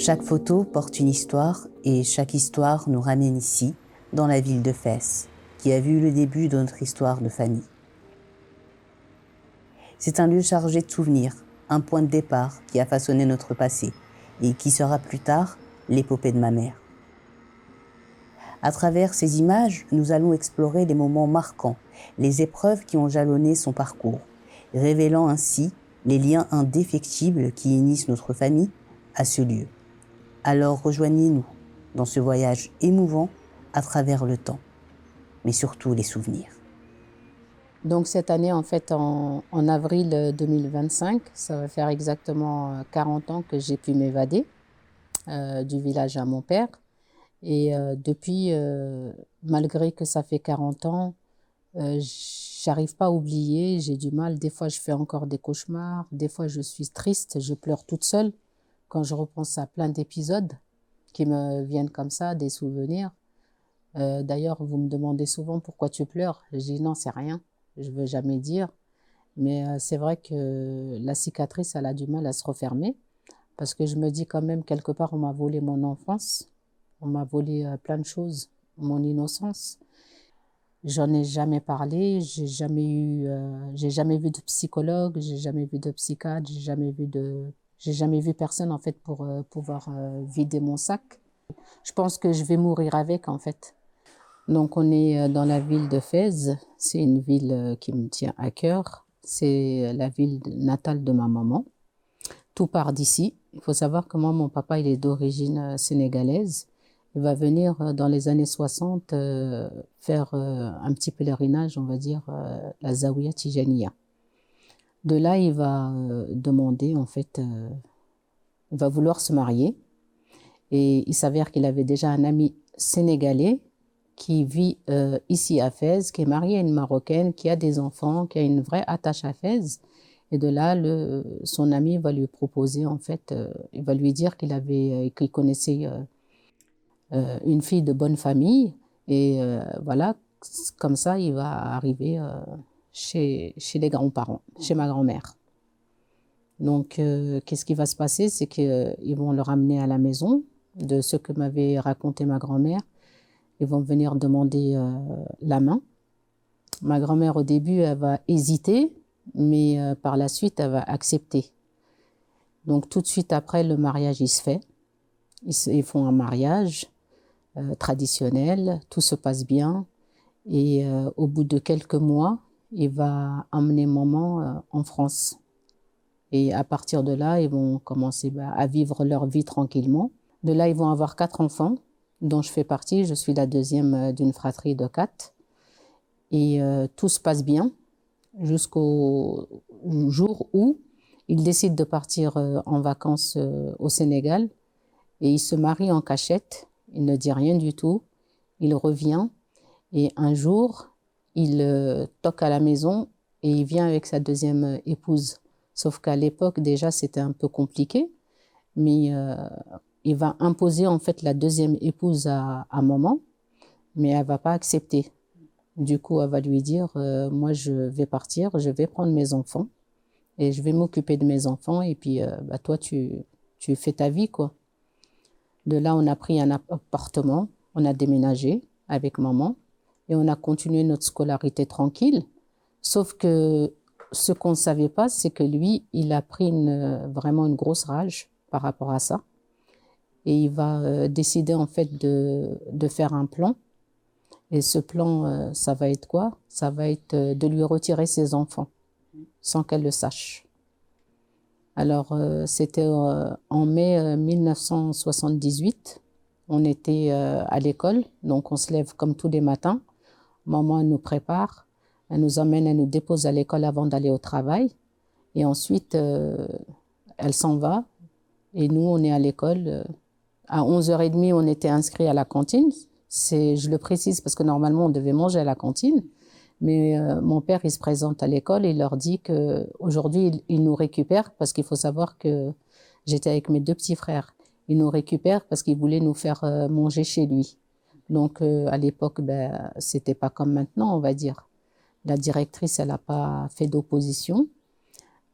Chaque photo porte une histoire et chaque histoire nous ramène ici, dans la ville de Fès, qui a vu le début de notre histoire de famille. C'est un lieu chargé de souvenirs, un point de départ qui a façonné notre passé et qui sera plus tard l'épopée de ma mère. À travers ces images, nous allons explorer les moments marquants, les épreuves qui ont jalonné son parcours, révélant ainsi les liens indéfectibles qui unissent notre famille à ce lieu. Alors rejoignez-nous dans ce voyage émouvant à travers le temps, mais surtout les souvenirs. Donc cette année, en fait, en avril 2025, ça va faire exactement 40 ans que j'ai pu m'évader du village à mon père. Et depuis, malgré que ça fait 40 ans, j'arrive pas à oublier, j'ai du mal. Des fois, je fais encore des cauchemars. Des fois, je suis triste, je pleure toute seule quand je repense à plein d'épisodes qui me viennent comme ça, des souvenirs. D'ailleurs, vous me demandez souvent pourquoi tu pleures. Je dis non, c'est rien. Je veux jamais dire. Mais c'est vrai que la cicatrice, elle a du mal à se refermer parce que je me dis quand même, quelque part, on m'a volé mon enfance. On m'a volé plein de choses, mon innocence. J'en ai jamais parlé, j'ai jamais vu de psychologue, j'ai jamais vu de psychiatre, j'ai jamais vu personne en fait pour pouvoir vider mon sac. Je pense que je vais mourir avec en fait. Donc on est dans la ville de Fès, c'est une ville qui me tient à cœur, c'est la ville natale de ma maman. Tout part d'ici. Il faut savoir que moi, mon papa, il est d'origine sénégalaise. Il va venir dans les années 60 faire un petit pèlerinage, on va dire, la Zawiya Tijaniya. De là, il va demander, en fait, il va vouloir se marier. Et il s'avère qu'il avait déjà un ami sénégalais qui vit ici à Fès, qui est marié à une Marocaine, qui a des enfants, qui a une vraie attache à Fès. Et de là, son ami va lui proposer, en fait, il va lui dire qu'il connaissait une fille de bonne famille. Et voilà, comme ça, il va arriver chez les grands-parents, chez ma grand-mère. Donc, qu'est-ce qui va se passer? C'est qu'ils vont le ramener à la maison, de ce que m'avait raconté ma grand-mère. Ils vont venir demander la main. Ma grand-mère, au début, elle va hésiter, mais par la suite, elle va accepter. Donc, tout de suite après, le mariage, il se fait. Ils font un mariage traditionnel, tout se passe bien. Et au bout de quelques mois, il va emmener maman en France. Et à partir de là, ils vont commencer à vivre leur vie tranquillement. De là, ils vont avoir 4 enfants, dont je fais partie. Je suis la deuxième d'une fratrie de 4. Et tout se passe bien jusqu'au jour où il décide de partir en vacances au Sénégal et il se marie en cachette. Il ne dit rien du tout. Il revient et un jour, il toque à la maison et il vient avec sa deuxième épouse. Sauf qu'à l'époque, déjà, c'était un peu compliqué. Mais il va imposer en fait la deuxième épouse à maman, mais elle ne va pas accepter. Du coup, elle va lui dire, moi, je vais partir, je vais prendre mes enfants et je vais m'occuper de mes enfants et puis toi, tu fais ta vie, quoi. De là, on a pris un appartement, on a déménagé avec maman et on a continué notre scolarité tranquille. Sauf que ce qu'on ne savait pas, c'est que lui, il a pris vraiment une grosse rage par rapport à ça. Et il va décider en fait de faire un plan. Et ce plan, ça va être quoi? Ça va être de lui retirer ses enfants sans qu'elle le sache. Alors, c'était en mai 1978. On était à l'école, donc on se lève comme tous les matins. Maman elle nous prépare, elle nous emmène, elle nous dépose à l'école avant d'aller au travail. Et ensuite, elle s'en va. Et nous, on est à l'école. À 11h30, on était inscrits à la cantine. Je le précise parce que normalement, on devait manger à la cantine. Mais mon père, il se présente à l'école et il leur dit qu'aujourd'hui, il nous récupère parce qu'il faut savoir que j'étais avec mes 2 petits frères. Il nous récupère parce qu'il voulait nous faire manger chez lui. Donc, à l'époque, c'était pas comme maintenant, on va dire. La directrice, elle n'a pas fait d'opposition.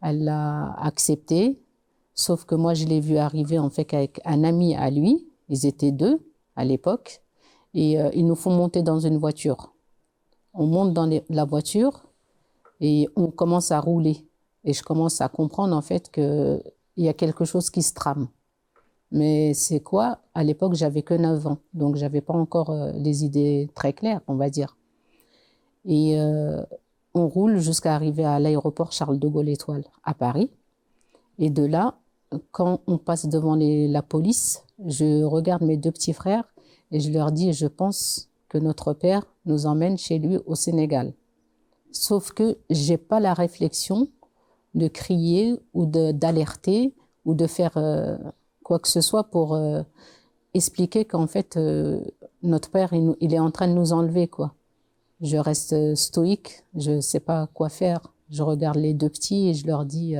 Elle l'a accepté. Sauf que moi, je l'ai vu arriver en fait avec un ami à lui. Ils étaient deux à l'époque. Et ils nous font monter dans une voiture. On monte dans la voiture et on commence à rouler. Et je commence à comprendre en fait qu'il y a quelque chose qui se trame. Mais c'est quoi? À l'époque, j'avais que 9 ans. Donc, j'avais pas encore les idées très claires, on va dire. Et on roule jusqu'à arriver à l'aéroport Charles de Gaulle Étoile à Paris. Et de là, quand on passe devant la police, je regarde mes deux petits frères et je leur dis, je pense que notre père nous emmène chez lui au Sénégal. Sauf que j'ai pas la réflexion de crier ou d'alerter ou de faire quoi que ce soit pour expliquer qu'en fait, notre père, il est en train de nous enlever, quoi. Je reste stoïque, je ne sais pas quoi faire. Je regarde les deux petits et je leur dis,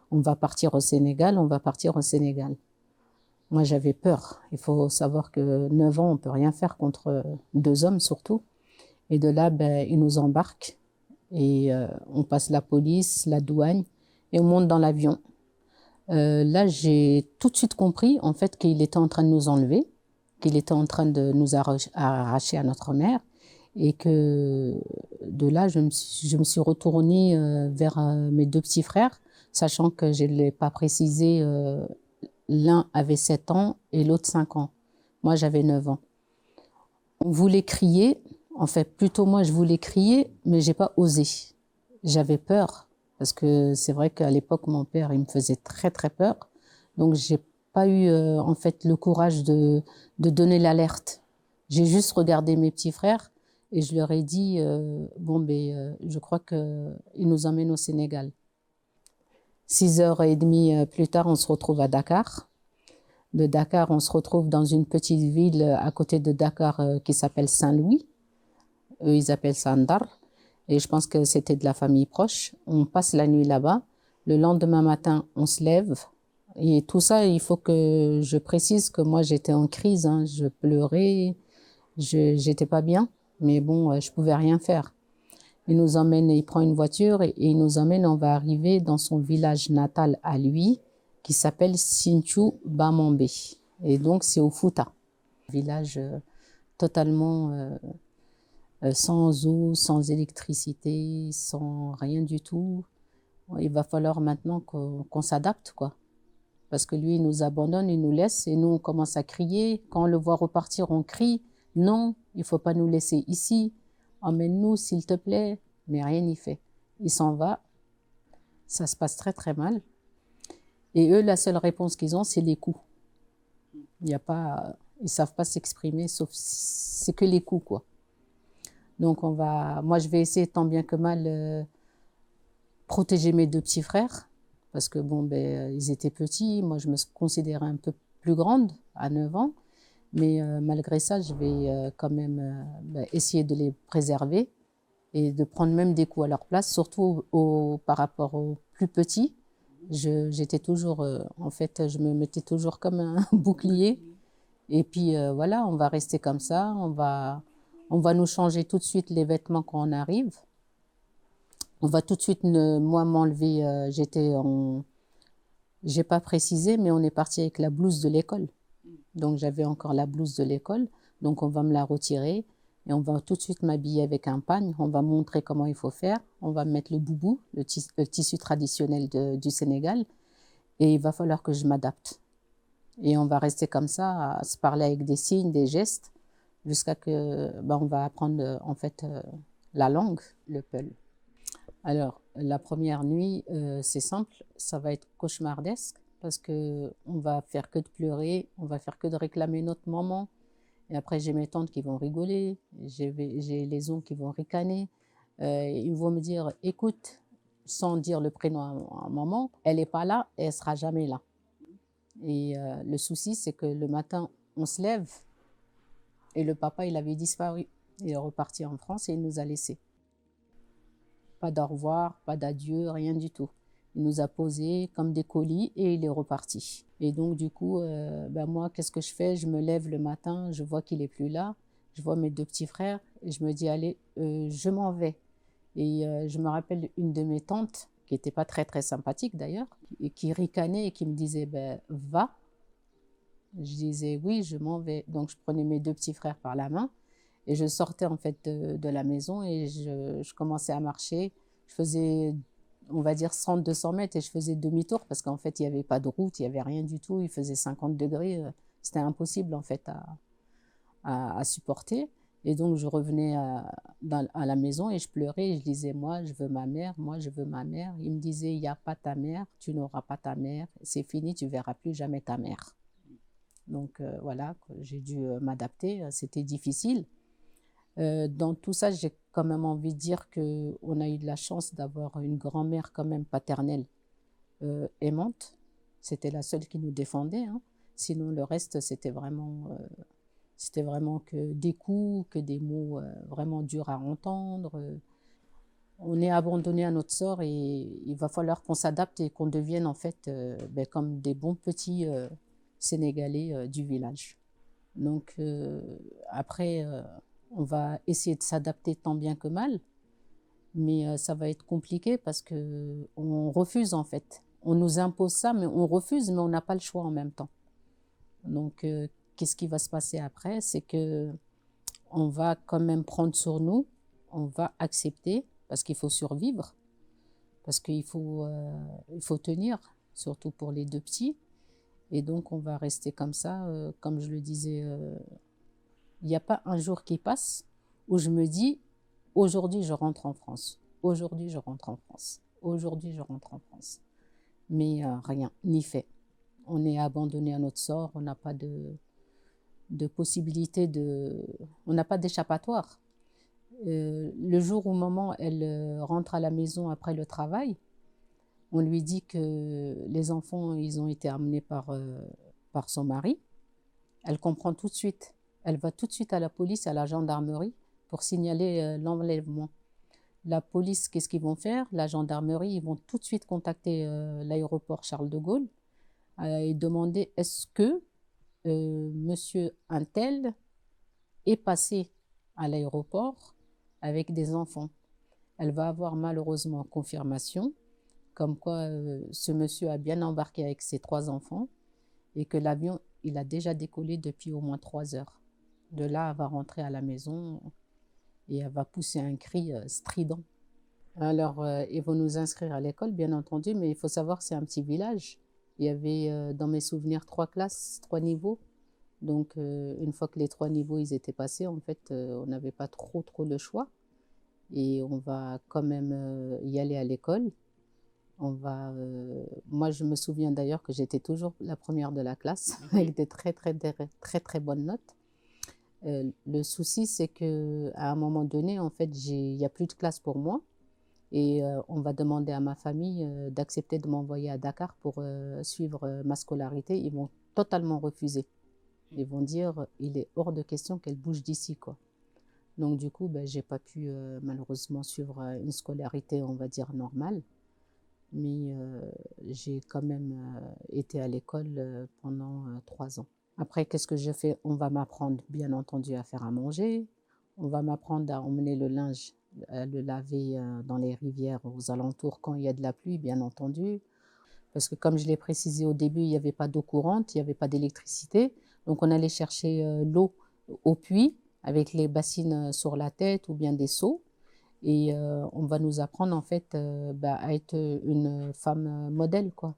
on va partir au Sénégal, on va partir au Sénégal. Moi, j'avais peur. Il faut savoir que 9 ans, on ne peut rien faire contre deux hommes, surtout. Et de là, ben, ils nous embarquent et on passe la police, la douane et on monte dans l'avion. Là, j'ai tout de suite compris, en fait, qu'il était en train de nous enlever, qu'il était en train de nous arracher à notre mère. Et que de là, je me suis retournée vers mes deux petits frères, sachant que je ne l'ai pas précisé, l'un avait 7 ans et l'autre 5 ans. Moi, j'avais 9 ans. On voulait crier, en fait, plutôt moi, je voulais crier, mais je n'ai pas osé. J'avais peur, parce que c'est vrai qu'à l'époque, mon père, il me faisait très, très peur. Donc, je n'ai pas eu, en fait, le courage de donner l'alerte. J'ai juste regardé mes petits frères. Et je leur ai dit, bon, je crois qu'ils nous emmènent au Sénégal. 6h30 plus tard, on se retrouve à Dakar. De Dakar, on se retrouve dans une petite ville à côté de Dakar qui s'appelle Saint-Louis. Eux, ils appellent ça Ndar. Et je pense que c'était de la famille proche. On passe la nuit là-bas. Le lendemain matin, on se lève. Et tout ça, il faut que je précise que moi, j'étais en crise. Hein. Je pleurais. J'étais pas bien. Mais bon, je pouvais rien faire. Il nous emmène, il prend une voiture et il nous emmène, on va arriver dans son village natal à lui, qui s'appelle Sinthiou Bamambé. Et donc, c'est au Fouta. Village totalement sans eau, sans électricité, sans rien du tout. Il va falloir maintenant qu'on s'adapte, quoi. Parce que lui, il nous abandonne, il nous laisse et nous, on commence à crier. Quand on le voit repartir, on crie. Non, il ne faut pas nous laisser ici. Emmène-nous, s'il te plaît. Mais rien n'y fait. Il s'en va. Ça se passe très, très mal. Et eux, la seule réponse qu'ils ont, c'est les coups. Il y a pas, ils ne savent pas s'exprimer, sauf c'est que les coups, quoi. Donc, moi, je vais essayer tant bien que mal protéger mes deux petits frères. Parce que, bon, ils étaient petits. Moi, je me considérais un peu plus grande, à 9 ans. Mais malgré ça, je vais quand même essayer de les préserver et de prendre même des coups à leur place, surtout par rapport aux plus petits. J'étais toujours, en fait, je me mettais toujours comme un bouclier. Et puis voilà, on va rester comme ça. On va nous changer tout de suite les vêtements quand on arrive. On va tout de suite, moi, m'enlever. J'ai pas précisé, mais on est parti avec la blouse de l'école. Donc, j'avais encore la blouse de l'école. Donc, on va me la retirer et on va tout de suite m'habiller avec un pagne. On va montrer comment il faut faire. On va mettre le boubou, le tissu traditionnel du Sénégal. Et il va falloir que je m'adapte. Et on va rester comme ça, à se parler avec des signes, des gestes, jusqu'à que on va apprendre en fait la langue, le peul. Alors, la première nuit, c'est simple, ça va être cauchemardesque. Parce qu'on va faire que de pleurer, on va faire que de réclamer notre maman. Et après, j'ai mes tantes qui vont rigoler, j'ai les oncles qui vont ricaner. Ils vont me dire, écoute, sans dire le prénom à maman, elle n'est pas là et elle ne sera jamais là. Et le souci, c'est que le matin, on se lève et le papa, il avait disparu. Il est reparti en France et il nous a laissés. Pas d'au revoir, pas d'adieu, rien du tout. Il nous a posés comme des colis et il est reparti. Et donc, du coup, moi, qu'est-ce que je fais? Je me lève le matin, je vois qu'il n'est plus là. Je vois mes deux petits frères et je me dis, allez, je m'en vais. Et je me rappelle une de mes tantes, qui n'était pas très très sympathique d'ailleurs, et qui ricanait et qui me disait ben, va. Je disais oui, je m'en vais. Donc je prenais mes deux petits frères par la main et je sortais en fait de la maison et je commençais à marcher. Je faisais, on va dire, 100-200 mètres et je faisais demi-tour parce qu'en fait il n'y avait pas de route, il n'y avait rien du tout. Il faisait 50 degrés. C'était impossible en fait à supporter. Et donc je revenais à la maison et je pleurais et je disais moi je veux ma mère, moi je veux ma mère. Il me disait il n'y a pas ta mère, tu n'auras pas ta mère, c'est fini, tu verras plus jamais ta mère. Donc voilà, j'ai dû m'adapter, c'était difficile. Dans tout ça, j'ai quand même envie de dire qu'on a eu de la chance d'avoir une grand-mère quand même paternelle aimante. C'était la seule qui nous défendait, hein. Sinon, le reste, c'était vraiment que des coups, que des mots vraiment durs à entendre. On est abandonné à notre sort et il va falloir qu'on s'adapte et qu'on devienne en fait comme des bons petits Sénégalais du village. Donc après, on va essayer de s'adapter tant bien que mal, mais ça va être compliqué parce que on refuse en fait. On nous impose ça, mais on refuse, mais on n'a pas le choix en même temps. Donc qu'est-ce qui va se passer après? C'est que on va quand même prendre sur nous, on va accepter parce qu'il faut survivre, parce il faut tenir, surtout pour les deux petits. Et donc on va rester comme ça, comme je le disais. Il n'y a pas un jour qui passe où je me dis aujourd'hui je rentre en France, aujourd'hui je rentre en France, aujourd'hui je rentre en France. Mais rien, ni fait. On est abandonné à notre sort, on n'a pas de possibilité on n'a pas d'échappatoire. Le jour où maman elle rentre à la maison après le travail, on lui dit que les enfants ils ont été amenés par son mari. Elle comprend tout de suite. Elle va tout de suite à la police, à la gendarmerie pour signaler l'enlèvement. La police, qu'est-ce qu'ils vont faire? La gendarmerie, ils vont tout de suite contacter l'aéroport Charles de Gaulle et demander est-ce que monsieur Untel est passé à l'aéroport avec des enfants. Elle va avoir malheureusement confirmation comme quoi ce monsieur a bien embarqué avec ses 3 enfants et que l'avion, il a déjà décollé depuis au moins 3 heures. De là, elle va rentrer à la maison et elle va pousser un cri strident. Alors, ils vont nous inscrire à l'école, bien entendu, mais il faut savoir que c'est un petit village. Il y avait, dans mes souvenirs, 3 classes, 3 niveaux. Donc, une fois que les 3 niveaux ils étaient passés, en fait, on n'avait pas trop le choix. Et on va quand même y aller à l'école. Moi, je me souviens d'ailleurs que j'étais toujours la première de la classe avec des très bonnes notes. Le souci, c'est que à un moment donné, en fait, il n'y a plus de classe pour moi et on va demander à ma famille d'accepter de m'envoyer à Dakar pour suivre ma scolarité. Ils vont totalement refuser. Ils vont dire, il est hors de question qu'elle bouge d'ici, quoi. Donc du coup, j'ai pas pu malheureusement suivre une scolarité, on va dire, normale. Mais j'ai quand même été à l'école pendant 3 ans. Après, qu'est-ce que je fais? On va m'apprendre, bien entendu, à faire à manger. On va m'apprendre à emmener le linge, à le laver dans les rivières aux alentours quand il y a de la pluie, bien entendu. Parce que comme je l'ai précisé au début, il n'y avait pas d'eau courante, il n'y avait pas d'électricité. Donc on allait chercher l'eau au puits avec les bassines sur la tête ou bien des seaux. Et on va nous apprendre en fait à être une femme modèle, quoi.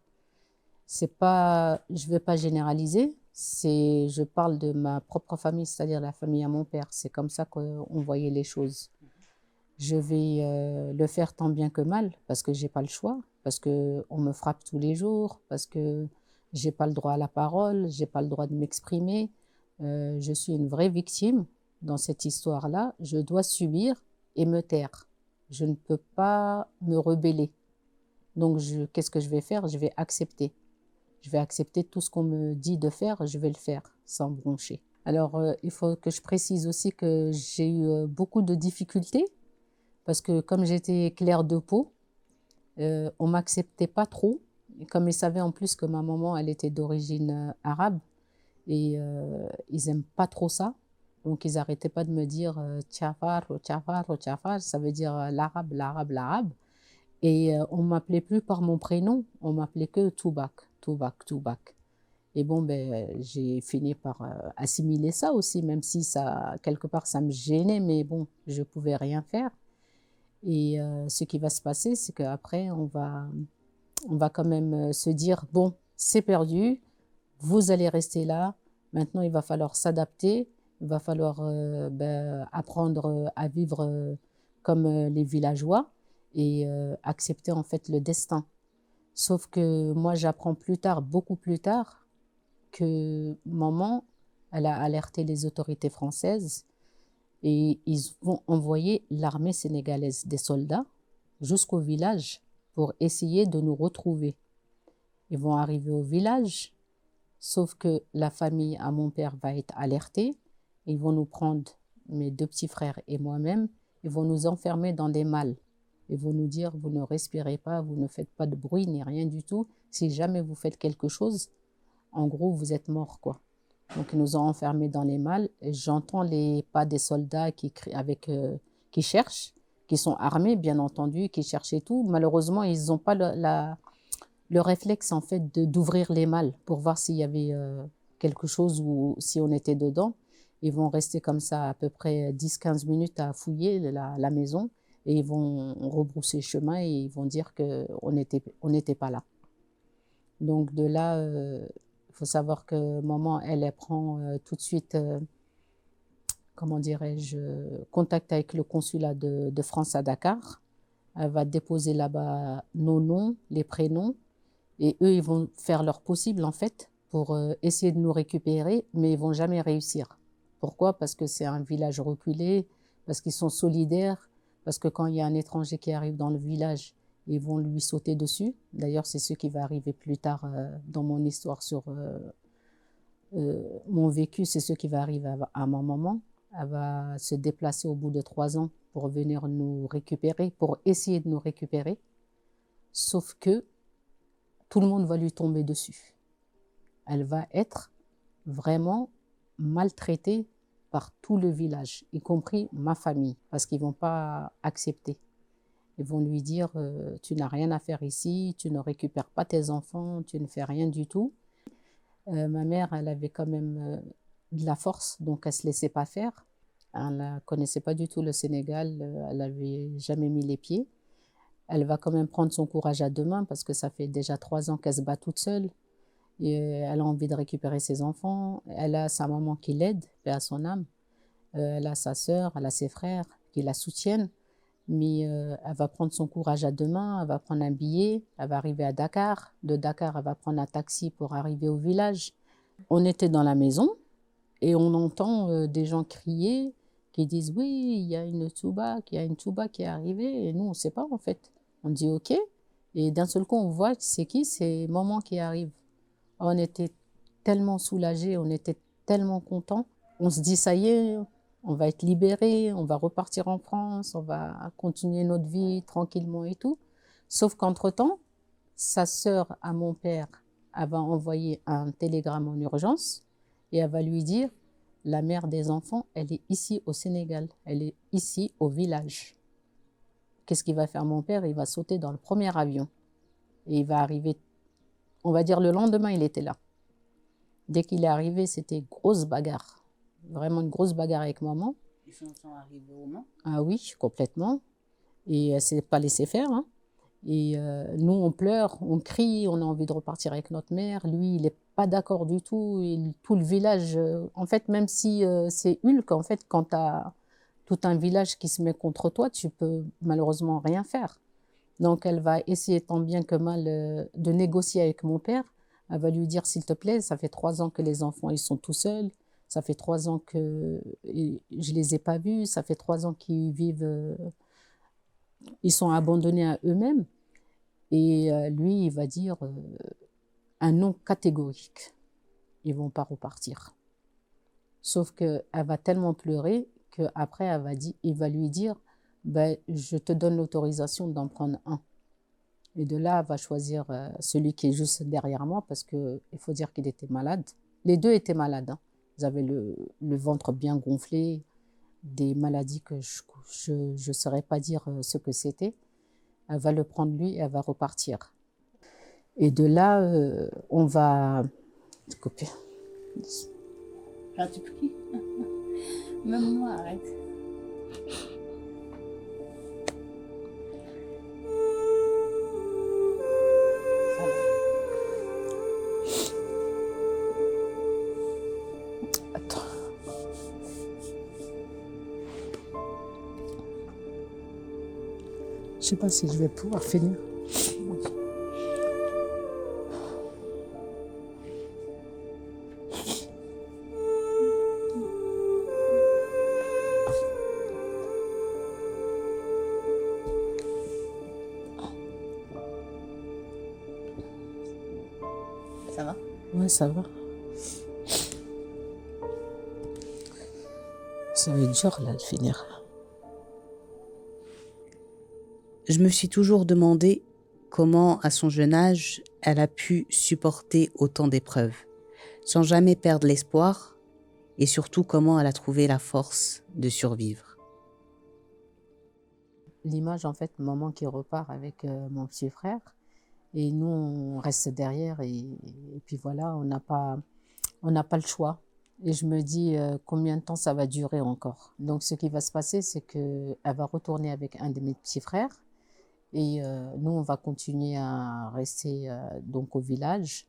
C'est pas, je ne vais pas généraliser, je parle de ma propre famille, c'est-à-dire la famille à mon père. C'est comme ça qu'on voyait les choses. Je vais le faire tant bien que mal parce que j'ai pas le choix, parce que on me frappe tous les jours, parce que j'ai pas le droit à la parole, j'ai pas le droit de m'exprimer. Je suis une vraie victime dans cette histoire-là. Je dois subir et me taire. Je ne peux pas me rebeller. Donc, qu'est-ce que je vais faire? Je vais accepter. Je vais accepter tout ce qu'on me dit de faire, je vais le faire sans broncher. Alors, il faut que je précise aussi que j'ai eu beaucoup de difficultés parce que comme j'étais claire de peau, on ne m'acceptait pas trop. Et comme ils savaient en plus que ma maman, elle était d'origine arabe et ils n'aiment pas trop ça. Donc, ils n'arrêtaient pas de me dire Tchafar, Tchafar, Tchafar, ça veut dire l'arabe, l'arabe, l'arabe. Et on m'appelait plus par mon prénom, on m'appelait que Toubak, Toubak, Toubak. Et bon, ben, j'ai fini par assimiler ça aussi, même si ça, quelque part, ça me gênait, mais bon, je pouvais rien faire. Et ce qui va se passer, c'est qu'après, on va quand même se dire, bon, c'est perdu, vous allez rester là, maintenant il va falloir s'adapter, il va falloir ben, apprendre à vivre comme les villageois et accepter en fait le destin. Sauf que moi, j'apprends plus tard, beaucoup plus tard, que maman, elle a alerté les autorités françaises et ils vont envoyer l'armée sénégalaise, des soldats, jusqu'au village pour essayer de nous retrouver. Ils vont arriver au village, sauf que la famille à mon père va être alertée. Ils vont nous prendre, mes deux petits frères et moi-même, ils vont nous enfermer dans des malles. Ils vont nous dire, vous ne respirez pas, vous ne faites pas de bruit ni rien du tout. Si jamais vous faites quelque chose, en gros, vous êtes mort, quoi. Donc, ils nous ont enfermés dans les malles. Et j'entends les pas des soldats qui crient qui cherchent, qui sont armés, bien entendu, qui cherchent et tout. Malheureusement, ils n'ont pas le réflexe, en fait, d'ouvrir les malles pour voir s'il y avait quelque chose ou si on était dedans. Ils vont rester comme ça à peu près 10-15 minutes à fouiller la maison et ils vont rebrousser chemin et ils vont dire qu'on n'était pas là. Donc, de là, il faut savoir que maman, elle prend tout de suite, comment dirais-je, contact avec le consulat de France à Dakar. Elle va déposer là-bas nos noms, les prénoms, et eux, ils vont faire leur possible, en fait, pour essayer de nous récupérer, mais ils vont jamais réussir. Pourquoi? Parce que c'est un village reculé, parce qu'ils sont solidaires, parce que quand il y a un étranger qui arrive dans le village, ils vont lui sauter dessus. D'ailleurs, c'est ce qui va arriver plus tard dans mon histoire sur mon vécu, c'est ce qui va arriver à ma maman. Elle va se déplacer au bout de 3 ans pour venir nous récupérer, pour essayer de nous récupérer. Sauf que tout le monde va lui tomber dessus. Elle va être vraiment maltraitée par tout le village, y compris ma famille, parce qu'ils ne vont pas accepter. Ils vont lui dire tu n'as rien à faire ici, tu ne récupères pas tes enfants, tu ne fais rien du tout. Ma mère, elle avait quand même de la force, donc elle ne se laissait pas faire. Elle ne connaissait pas du tout le Sénégal, elle n'avait jamais mis les pieds. Elle va quand même prendre son courage à deux mains parce que ça fait déjà 3 ans qu'elle se bat toute seule. Et elle a envie de récupérer ses enfants. Elle a sa maman qui l'aide, paix à son âme. Elle a sa sœur, elle a ses frères qui la soutiennent. Mais elle va prendre son courage à deux mains, elle va prendre un billet, elle va arriver à Dakar. De Dakar, elle va prendre un taxi pour arriver au village. On était dans la maison et on entend des gens crier qui disent oui, il y a une Toubak, il y a une Toubak qui est arrivée. Et nous, on ne sait pas en fait. On dit ok. Et d'un seul coup, on voit c'est qui? C'est maman qui arrive. On était tellement soulagés, on était tellement contents. On se dit ça y est, on va être libérés, on va repartir en France, on va continuer notre vie tranquillement et tout. Sauf qu'entre-temps, sa sœur à mon père, elle va envoyer un télégramme en urgence et elle va lui dire la mère des enfants, elle est ici au Sénégal, elle est ici au village. Qu'est-ce qu'il va faire mon père? Il va sauter dans le premier avion et il va arriver, on va dire le lendemain, il était là. Dès qu'il est arrivé, c'était grosse bagarre. Vraiment une grosse bagarre avec maman. Ils sont arrivés au Mans? Ah oui, complètement. Et elle ne s'est pas laissé faire. Hein. Et nous, on pleure, on crie, on a envie de repartir avec notre mère. Lui, il n'est pas d'accord du tout. Tout le village, en fait, même si c'est Hulk, en fait, quand tu as tout un village qui se met contre toi, tu peux malheureusement rien faire. Donc, elle va essayer tant bien que mal de négocier avec mon père. Elle va lui dire, s'il te plaît, ça fait 3 ans que les enfants, ils sont tout seuls. Ça fait 3 ans que je les ai pas vus. Ça fait 3 ans qu'ils vivent, ils sont abandonnés à eux-mêmes. Et lui, il va dire un non catégorique. Ils vont pas repartir. Sauf qu'elle va tellement pleurer qu'après, il va lui dire, ben, je te donne l'autorisation d'en prendre un. Et de là, elle va choisir celui qui est juste derrière moi parce qu'il faut dire qu'il était malade. Les deux étaient malades. Hein. Ils avaient le ventre bien gonflé, des maladies que je ne saurais pas dire ce que c'était. Elle va le prendre lui et elle va repartir. Et de là, on va couper. Ah, tu pries. Même moi, arrête. Ça va. Attends. Je sais pas si je vais pouvoir finir. Ça va? Ouais, ça va. Ça va être dur là de finir. Je me suis toujours demandé comment, à son jeune âge, elle a pu supporter autant d'épreuves, sans jamais perdre l'espoir, et surtout comment elle a trouvé la force de survivre. L'image, en fait, maman qui repart avec mon petit frère, et nous, on reste derrière, et puis voilà, on n'a pas le choix. Et je me dis combien de temps ça va durer encore. Donc, ce qui va se passer, c'est qu'elle va retourner avec un de mes petits frères, et nous, on va continuer à rester donc au village.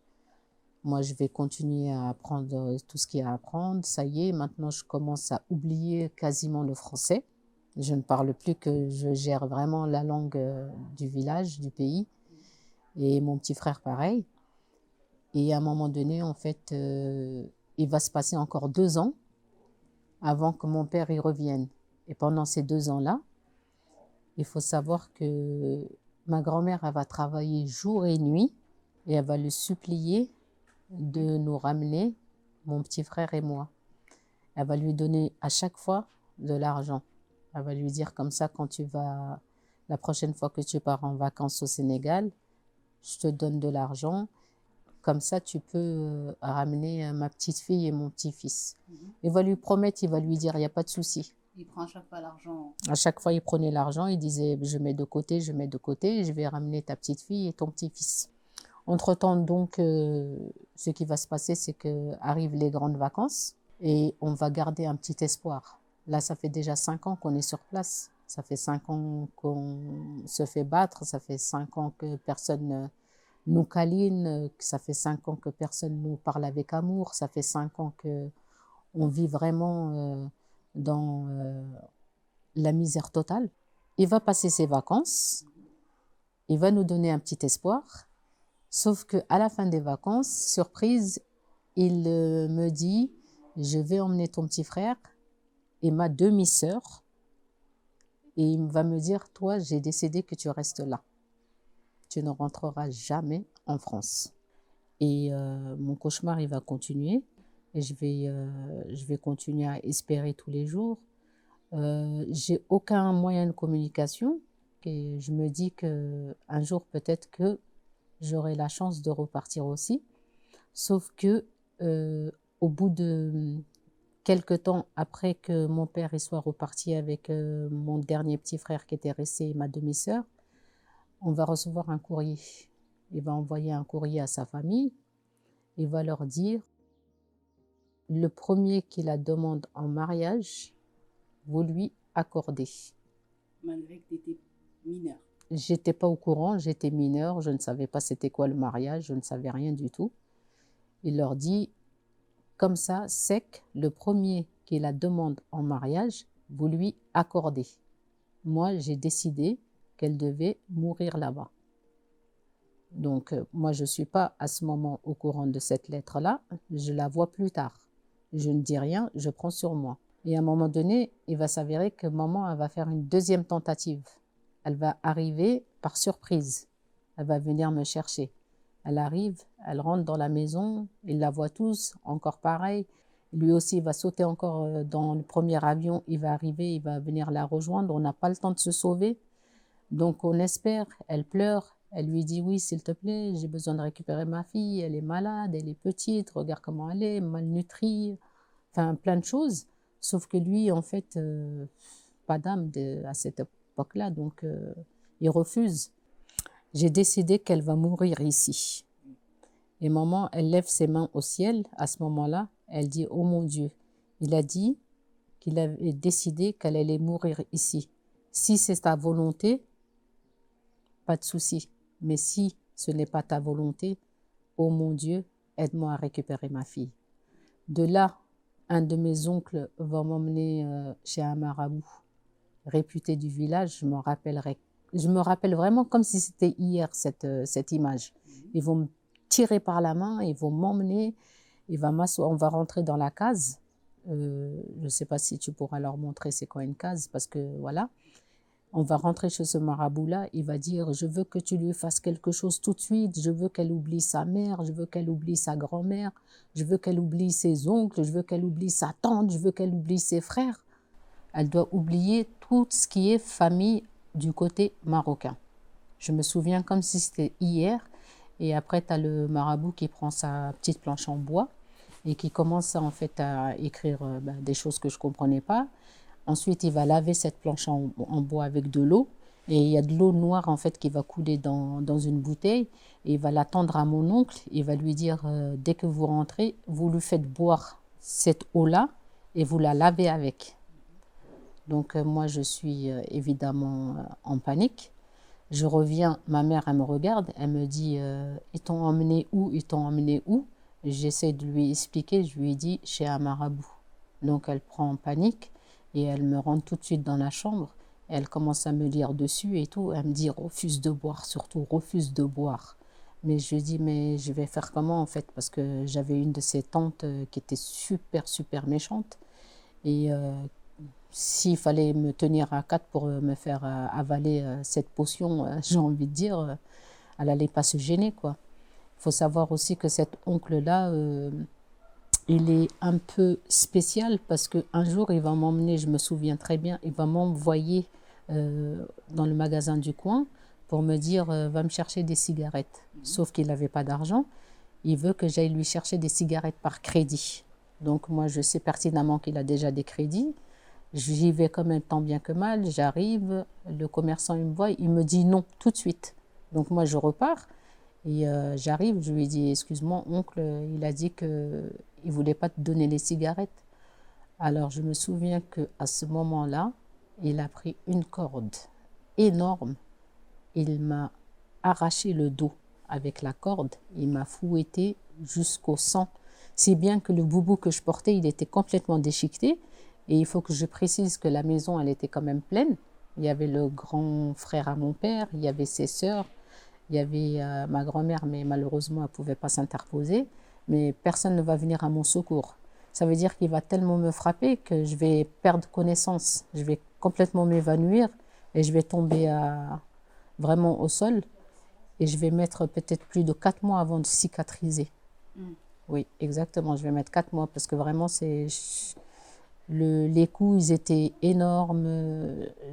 Moi, je vais continuer à apprendre tout ce qu'il y a à apprendre. Ça y est, maintenant, je commence à oublier quasiment le français. Je ne parle plus que je gère vraiment la langue du village, du pays. Et mon petit frère, pareil. Et à un moment donné, en fait, il va se passer encore 2 ans avant que mon père y revienne. Et pendant ces 2 ans-là, il faut savoir que ma grand-mère, elle va travailler jour et nuit et elle va le supplier de nous ramener, mon petit frère et moi. Elle va lui donner à chaque fois de l'argent. Elle va lui dire comme ça, quand tu vas, la prochaine fois que tu pars en vacances au Sénégal, je te donne de l'argent. Comme ça, tu peux ramener ma petite fille et mon petit-fils. Il va lui promettre, il va lui dire, il n'y a pas de souci. Il prend à chaque fois l'argent. À chaque fois, il prenait l'argent, il disait, je mets de côté, je mets de côté, je vais ramener ta petite fille et ton petit-fils. Entre-temps, donc, ce qui va se passer, c'est que arrivent les grandes vacances et on va garder un petit espoir. Là, ça fait déjà 5 ans qu'on est sur place. Ça fait 5 ans qu'on se fait battre. Ça fait 5 ans que personne nous câline. Ça fait 5 ans que personne nous parle avec amour. Ça fait 5 ans que on vit vraiment dans la misère totale. Il va passer ses vacances. Il va nous donner un petit espoir. Sauf qu'à la fin des vacances, surprise, il me dit, je vais emmener ton petit frère et ma demi-sœur. Et il va me dire, toi, j'ai décidé que tu restes là. Tu ne rentreras jamais en France. Et mon cauchemar, il va continuer. Et je vais continuer à espérer tous les jours. J'ai aucun moyen de communication. Et je me dis qu'un jour, peut-être que j'aurai la chance de repartir aussi. Sauf que au bout de quelques temps après que mon père y soit reparti avec mon dernier petit frère qui était resté et ma demi-sœur, on va recevoir un courrier. Il va envoyer un courrier à sa famille. Il va leur dire, le premier qui la demande en mariage, vous lui accordez. Malgré que tu étais mineur. J'étais pas au courant, j'étais mineure, je ne savais pas c'était quoi le mariage, je ne savais rien du tout. Il leur dit, comme ça, sec, le premier qui la demande en mariage, vous lui accordez. Moi, j'ai décidé qu'elle devait mourir là-bas. Donc, moi, je ne suis pas à ce moment au courant de cette lettre-là, je la vois plus tard. Je ne dis rien, je prends sur moi. Et à un moment donné, il va s'avérer que maman, elle va faire une deuxième tentative. Elle va arriver par surprise. Elle va venir me chercher. Elle arrive, elle rentre dans la maison, ils la voient tous, encore pareil. Lui aussi, il va sauter encore dans le premier avion, il va arriver, il va venir la rejoindre. On n'a pas le temps de se sauver. Donc, on espère, elle pleure. Elle lui dit, oui, s'il te plaît, j'ai besoin de récupérer ma fille. Elle est malade, elle est petite, regarde comment elle est, malnutrie. Enfin, plein de choses. Sauf que lui, en fait, pas d'âme à cette époque-là. Donc, il refuse. J'ai décidé qu'elle va mourir ici. Et maman, elle lève ses mains au ciel. À ce moment-là, elle dit, oh mon Dieu, il a dit qu'il avait décidé qu'elle allait mourir ici. Si c'est ta volonté, pas de souci. Mais si ce n'est pas ta volonté, oh mon Dieu, aide-moi à récupérer ma fille. De là, un de mes oncles va m'emmener chez un marabout réputé du village. Je me rappelle vraiment comme si c'était hier cette image. Ils vont me tirer par la main, ils vont m'emmener, on va rentrer dans la case. Je ne sais pas si tu pourras leur montrer c'est quoi une case, parce que voilà. On va rentrer chez ce marabout-là, il va dire, je veux que tu lui fasses quelque chose tout de suite, je veux qu'elle oublie sa mère, je veux qu'elle oublie sa grand-mère, je veux qu'elle oublie ses oncles, je veux qu'elle oublie sa tante, je veux qu'elle oublie ses frères. Elle doit oublier tout ce qui est famille du côté marocain. Je me souviens comme si c'était hier, et après tu as le marabout qui prend sa petite planche en bois et qui commence en fait à écrire des choses que je ne comprenais pas. Ensuite, il va laver cette planche en bois avec de l'eau. Et il y a de l'eau noire en fait qui va couler dans une bouteille. Et il va la tendre à mon oncle. Il va lui dire, dès que vous rentrez, vous lui faites boire cette eau-là et vous la lavez avec. Donc moi, je suis évidemment en panique. Je reviens, ma mère, elle me regarde. Elle me dit, ils t'ont emmené où? Ils t'ont emmené où? J'essaie de lui expliquer. Je lui dis, chez un marabout. Donc elle prend en panique. Et elle me rentre tout de suite dans la chambre. Elle commence à me lire dessus et tout. Elle me dit, refuse de boire, surtout, refuse de boire. Mais je dis, mais je vais faire comment en fait? Parce que j'avais une de ces tantes qui était super, super méchante. Et s'il fallait me tenir à quatre pour me faire avaler cette potion, j'ai envie de dire, elle n'allait pas se gêner, quoi. Il faut savoir aussi que cet oncle-là, il est un peu spécial parce qu'un jour, il va m'emmener, je me souviens très bien, il va m'envoyer dans le magasin du coin pour me dire, va me chercher des cigarettes. Sauf qu'il n'avait pas d'argent. Il veut que j'aille lui chercher des cigarettes par crédit. Donc moi, je sais pertinemment qu'il a déjà des crédits. J'y vais quand même tant bien que mal. J'arrive, le commerçant, il me voit, il me dit non tout de suite. Donc moi, je repars. Et j'arrive, je lui dis, excuse-moi, oncle, il a dit qu'il ne voulait pas te donner les cigarettes. Alors je me souviens qu'à ce moment-là, il a pris une corde énorme. Il m'a arraché le dos avec la corde. Il m'a fouetté jusqu'au sang. Si bien que le boubou que je portais, il était complètement déchiqueté. Et il faut que je précise que la maison, elle était quand même pleine. Il y avait le grand frère à mon père, il y avait ses sœurs. Il y avait ma grand-mère, mais malheureusement, elle ne pouvait pas s'interposer. Mais personne ne va venir à mon secours. Ça veut dire qu'il va tellement me frapper que je vais perdre connaissance. Je vais complètement m'évanouir et je vais tomber vraiment au sol. Et je vais mettre peut-être plus de 4 mois avant de cicatriser. Oui, exactement. Je vais mettre 4 mois parce que vraiment, les coups, ils étaient énormes.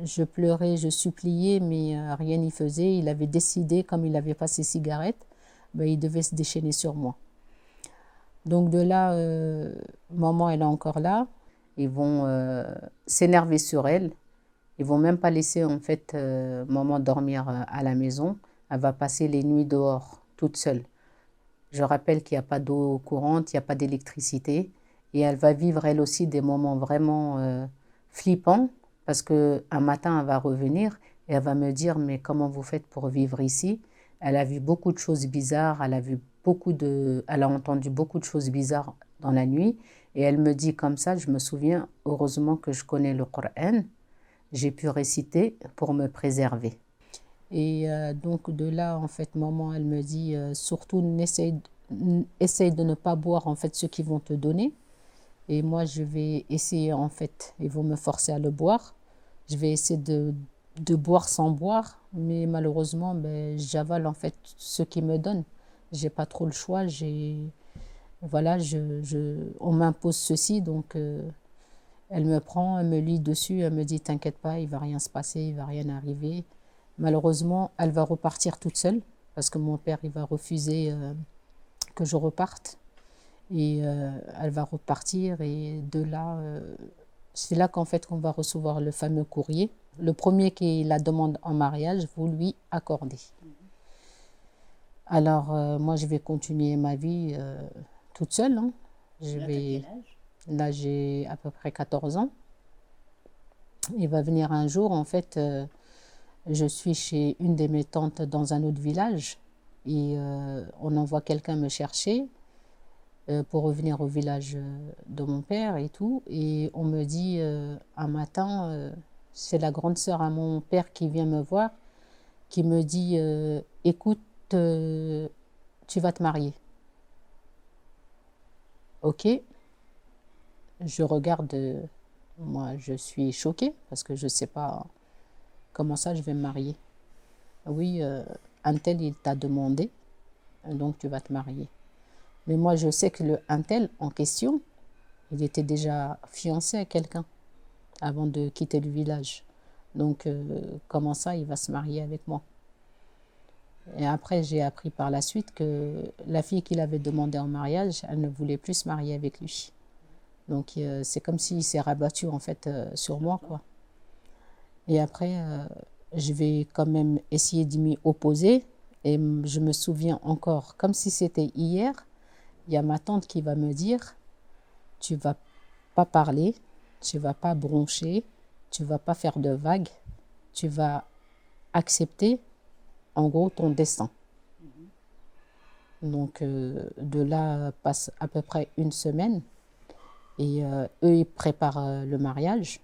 Je pleurais, je suppliais, mais rien n'y faisait. Il avait décidé, comme il n'avait pas ses cigarettes, il devait se déchaîner sur moi. Donc de là, maman, elle est encore là. Ils vont s'énerver sur elle. Ils vont même pas laisser en fait maman dormir à la maison. Elle va passer les nuits dehors, toute seule. Je rappelle qu'il n'y a pas d'eau courante, il n'y a pas d'électricité. Et elle va vivre elle aussi des moments vraiment flippants parce qu'un matin, elle va revenir et elle va me dire, mais comment vous faites pour vivre ici? Elle a vu beaucoup de choses bizarres, elle a entendu beaucoup de choses bizarres dans la nuit. Et elle me dit comme ça, je me souviens, heureusement que je connais le Coran, j'ai pu réciter pour me préserver. Et donc de là, en fait, maman, elle me dit, surtout, essaye de ne pas boire en fait ce qu'ils vont te donner. Et moi, je vais essayer, en fait, ils vont me forcer à le boire. Je vais essayer de boire sans boire, mais malheureusement, j'avale en fait ce qu'ils me donnent. Je n'ai pas trop le choix. Voilà, on m'impose ceci, donc elle me prend, elle me lit dessus, elle me dit, t'inquiète pas, il ne va rien se passer, il ne va rien arriver. Malheureusement, elle va repartir toute seule, parce que mon père, il va refuser que je reparte. Et elle va repartir et de là, c'est là qu'en fait qu'on va recevoir le fameux courrier le premier qui la demande en mariage, vous lui accordez. Alors, moi, je vais continuer ma vie toute seule. Hein. Là, j'ai à peu près 14 ans. Il va venir un jour, en fait, je suis chez une de mes tantes dans un autre village et on envoie quelqu'un me chercher pour revenir au village de mon père et tout. Et on me dit un matin, c'est la grande sœur à mon père qui vient me voir, qui me dit écoute, tu vas te marier. Ok, je regarde, moi je suis choquée parce que je ne sais pas comment ça je vais me marier. Oui, un tel il t'a demandé, donc tu vas te marier. Mais moi je sais que le un tel en question, il était déjà fiancé à quelqu'un avant de quitter le village. Donc comment ça il va se marier avec moi? Et après, j'ai appris par la suite que la fille qu'il avait demandé en mariage, elle ne voulait plus se marier avec lui. Donc, c'est comme s'il s'est rabattu, en fait, sur moi, quoi. Et après, je vais quand même essayer de m'y opposer. Et je me souviens encore, comme si c'était hier, il y a ma tante qui va me dire, tu vas pas parler, tu vas pas broncher, tu vas pas faire de vagues, tu vas accepter en gros ton destin. Donc de là passe à peu près une semaine et eux ils préparent le mariage,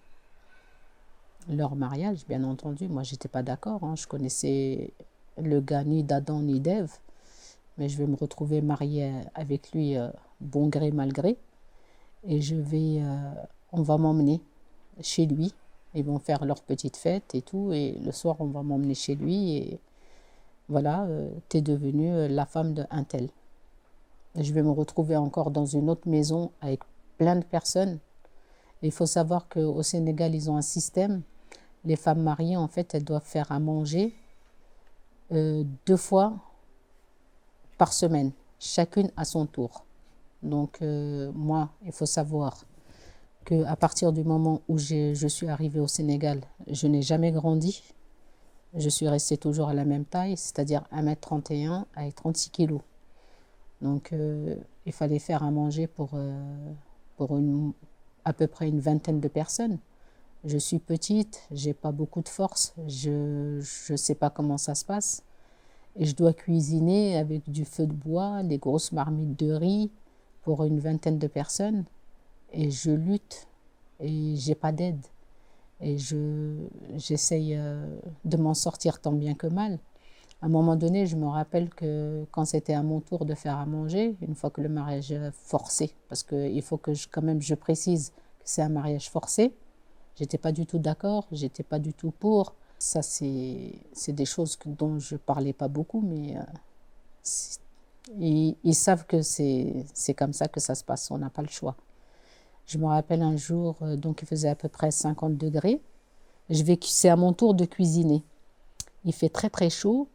leur mariage bien entendu. Moi j'étais pas d'accord, hein. Je connaissais le gars ni d'Adam ni d'Ève, mais je vais me retrouver mariée avec lui bon gré mal gré et on va m'emmener chez lui. Ils vont faire leur petite fête et tout et le soir on va m'emmener chez lui et voilà, t'es devenue la femme d'un tel. Je vais me retrouver encore dans une autre maison avec plein de personnes. Il faut savoir qu'au Sénégal, ils ont un système. Les femmes mariées, en fait, elles doivent faire à manger 2 fois par semaine, chacune à son tour. Donc, moi, il faut savoir qu'à partir du moment où je suis arrivée au Sénégal, je n'ai jamais grandi. Je suis restée toujours à la même taille, c'est-à-dire 1m31 avec 36 kilos. Donc, il fallait faire à manger pour à peu près une vingtaine de personnes. Je suis petite, j'ai pas beaucoup de force, je sais pas comment ça se passe. Et je dois cuisiner avec du feu de bois, les grosses marmites de riz pour une vingtaine de personnes. Et je lutte et j'ai pas d'aide. Et j'essaye de m'en sortir tant bien que mal. À un moment donné, je me rappelle que quand c'était à mon tour de faire à manger, une fois que le mariage est forcé, parce qu'il faut que quand même je précise que c'est un mariage forcé, j'étais pas du tout d'accord, j'étais pas du tout pour. Ça, c'est des choses dont je parlais pas beaucoup, mais ils savent que c'est comme ça que ça se passe, on n'a pas le choix. Je me rappelle un jour, donc il faisait à peu près 50 degrés. C'est à mon tour de cuisiner. Il fait très très chaud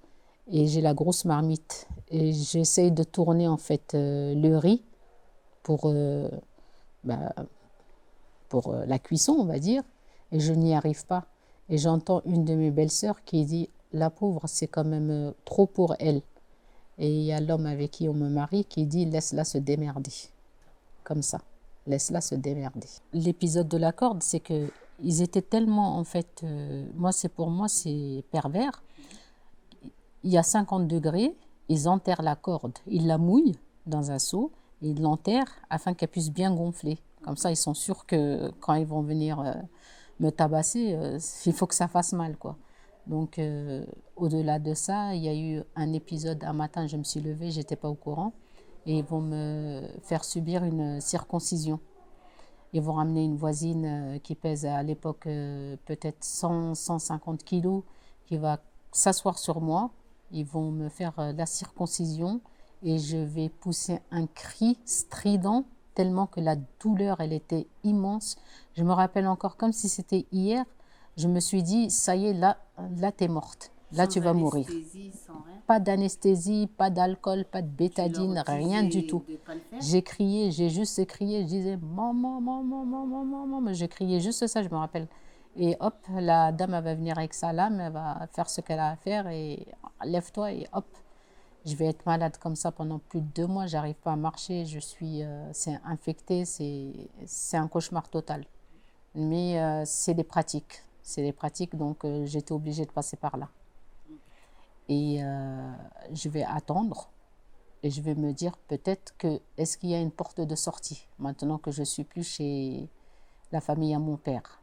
et j'ai la grosse marmite. Et j'essaye de tourner en fait le riz pour, pour la cuisson, on va dire. Et je n'y arrive pas. Et j'entends une de mes belles-sœurs qui dit « La pauvre, c'est quand même trop pour elle ». Et il y a l'homme avec qui on me marie qui dit « Laisse-la se démerder ». Comme ça. Laisse-la se démerder. L'épisode de la corde, c'est que ils étaient tellement, en fait, pour moi, c'est pervers. Il y a 50 degrés, ils enterrent la corde, ils la mouillent dans un seau, et ils l'enterrent afin qu'elle puisse bien gonfler. Comme ça, ils sont sûrs que quand ils vont venir me tabasser, il faut que ça fasse mal, quoi. Donc, au-delà de ça, il y a eu un épisode, un matin, je me suis levée, j'étais pas au courant, et ils vont me faire subir une circoncision. Ils vont ramener une voisine qui pèse à l'époque peut-être 100, 150 kilos, qui va s'asseoir sur moi. Ils vont me faire la circoncision et je vais pousser un cri strident tellement que la douleur, elle était immense. Je me rappelle encore comme si c'était hier. Je me suis dit, ça y est, là t'es morte. Là, tu vas mourir. Pas d'anesthésie, pas d'alcool, pas de bétadine, rien du tout. J'ai crié, j'ai juste crié, je disais maman, maman, maman, maman, maman. J'ai crié juste ça, je me rappelle. Et hop, la dame, elle va venir avec sa lame, elle va faire ce qu'elle a à faire et lève-toi et hop, je vais être malade comme ça pendant plus de 2 mois, j'arrive pas à marcher, c'est infecté, c'est un cauchemar total. Mais c'est des pratiques, donc j'étais obligée de passer par là. Et je vais attendre et je vais me dire peut-être que est-ce qu'il y a une porte de sortie maintenant que je suis plus chez la famille à mon père.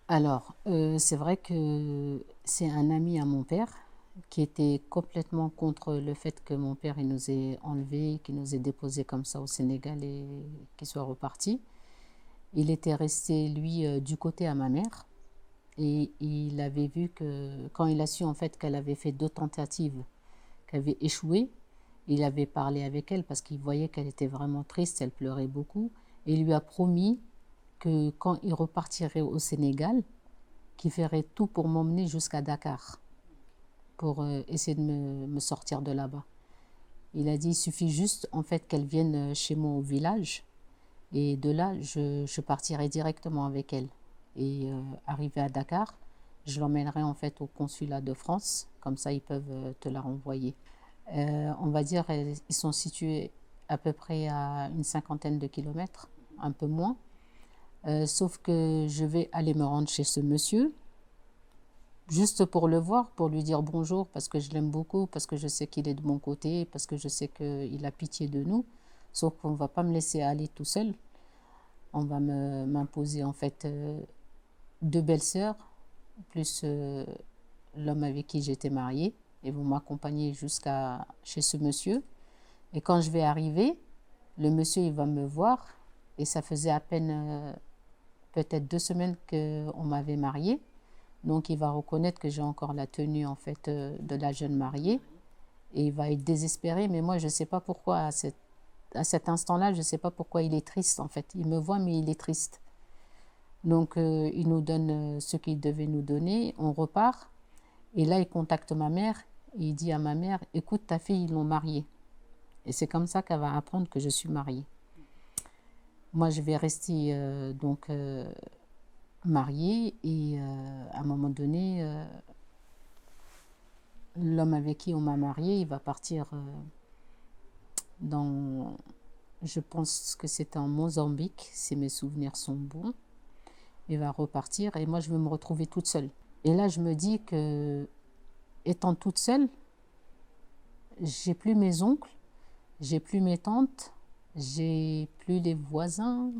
Alors, c'est vrai que c'est un ami à mon père qui était complètement contre le fait que mon père il nous ait enlevés, qu'il nous ait déposés comme ça au Sénégal et qu'il soit reparti. Il était resté, lui, du côté à ma mère. Et il avait vu que, quand il a su en fait qu'elle avait fait 2 tentatives, qu'elle avait échoué, il avait parlé avec elle parce qu'il voyait qu'elle était vraiment triste, elle pleurait beaucoup. Et il lui a promis que quand il repartirait au Sénégal, qu'il ferait tout pour m'emmener jusqu'à Dakar, pour essayer de me sortir de là-bas. Il a dit, il suffit juste en fait qu'elle vienne chez moi au village, et de là, je partirai directement avec elle. Et arrivé à Dakar, je l'emmènerai en fait au consulat de France, comme ça ils peuvent te la renvoyer. On va dire, ils sont situés à peu près à une 50aine de kilomètres, un peu moins. Sauf que je vais aller me rendre chez ce monsieur, juste pour le voir, pour lui dire bonjour, parce que je l'aime beaucoup, parce que je sais qu'il est de mon côté, parce que je sais qu'il a pitié de nous. Sauf qu'on ne va pas me laisser aller tout seul. On va m'imposer en fait 2 belles-sœurs, plus l'homme avec qui j'étais mariée. Ils vont m'accompagner jusqu'à chez ce monsieur. Et quand je vais arriver, le monsieur il va me voir. Et ça faisait à peine peut-être 2 semaines qu'on m'avait mariée. Donc il va reconnaître que j'ai encore la tenue en fait de la jeune mariée. Et il va être désespéré. Mais moi je ne sais pas pourquoi à cet instant-là, je ne sais pas pourquoi il est triste en fait. Il me voit mais il est triste. Donc il nous donne ce qu'il devait nous donner. On repart. Et là il contacte ma mère. Et il dit à ma mère, écoute, ta fille, ils l'ont mariée. Et c'est comme ça qu'elle va apprendre que je suis mariée. Moi, je vais rester mariée et à un moment donné, l'homme avec qui on m'a mariée, il va partir je pense que c'était en Mozambique, si mes souvenirs sont bons. Il va repartir et moi, je vais me retrouver toute seule. Et là, je me dis que, étant toute seule, j'ai plus mes oncles, j'ai plus mes tantes, j'ai plus les voisins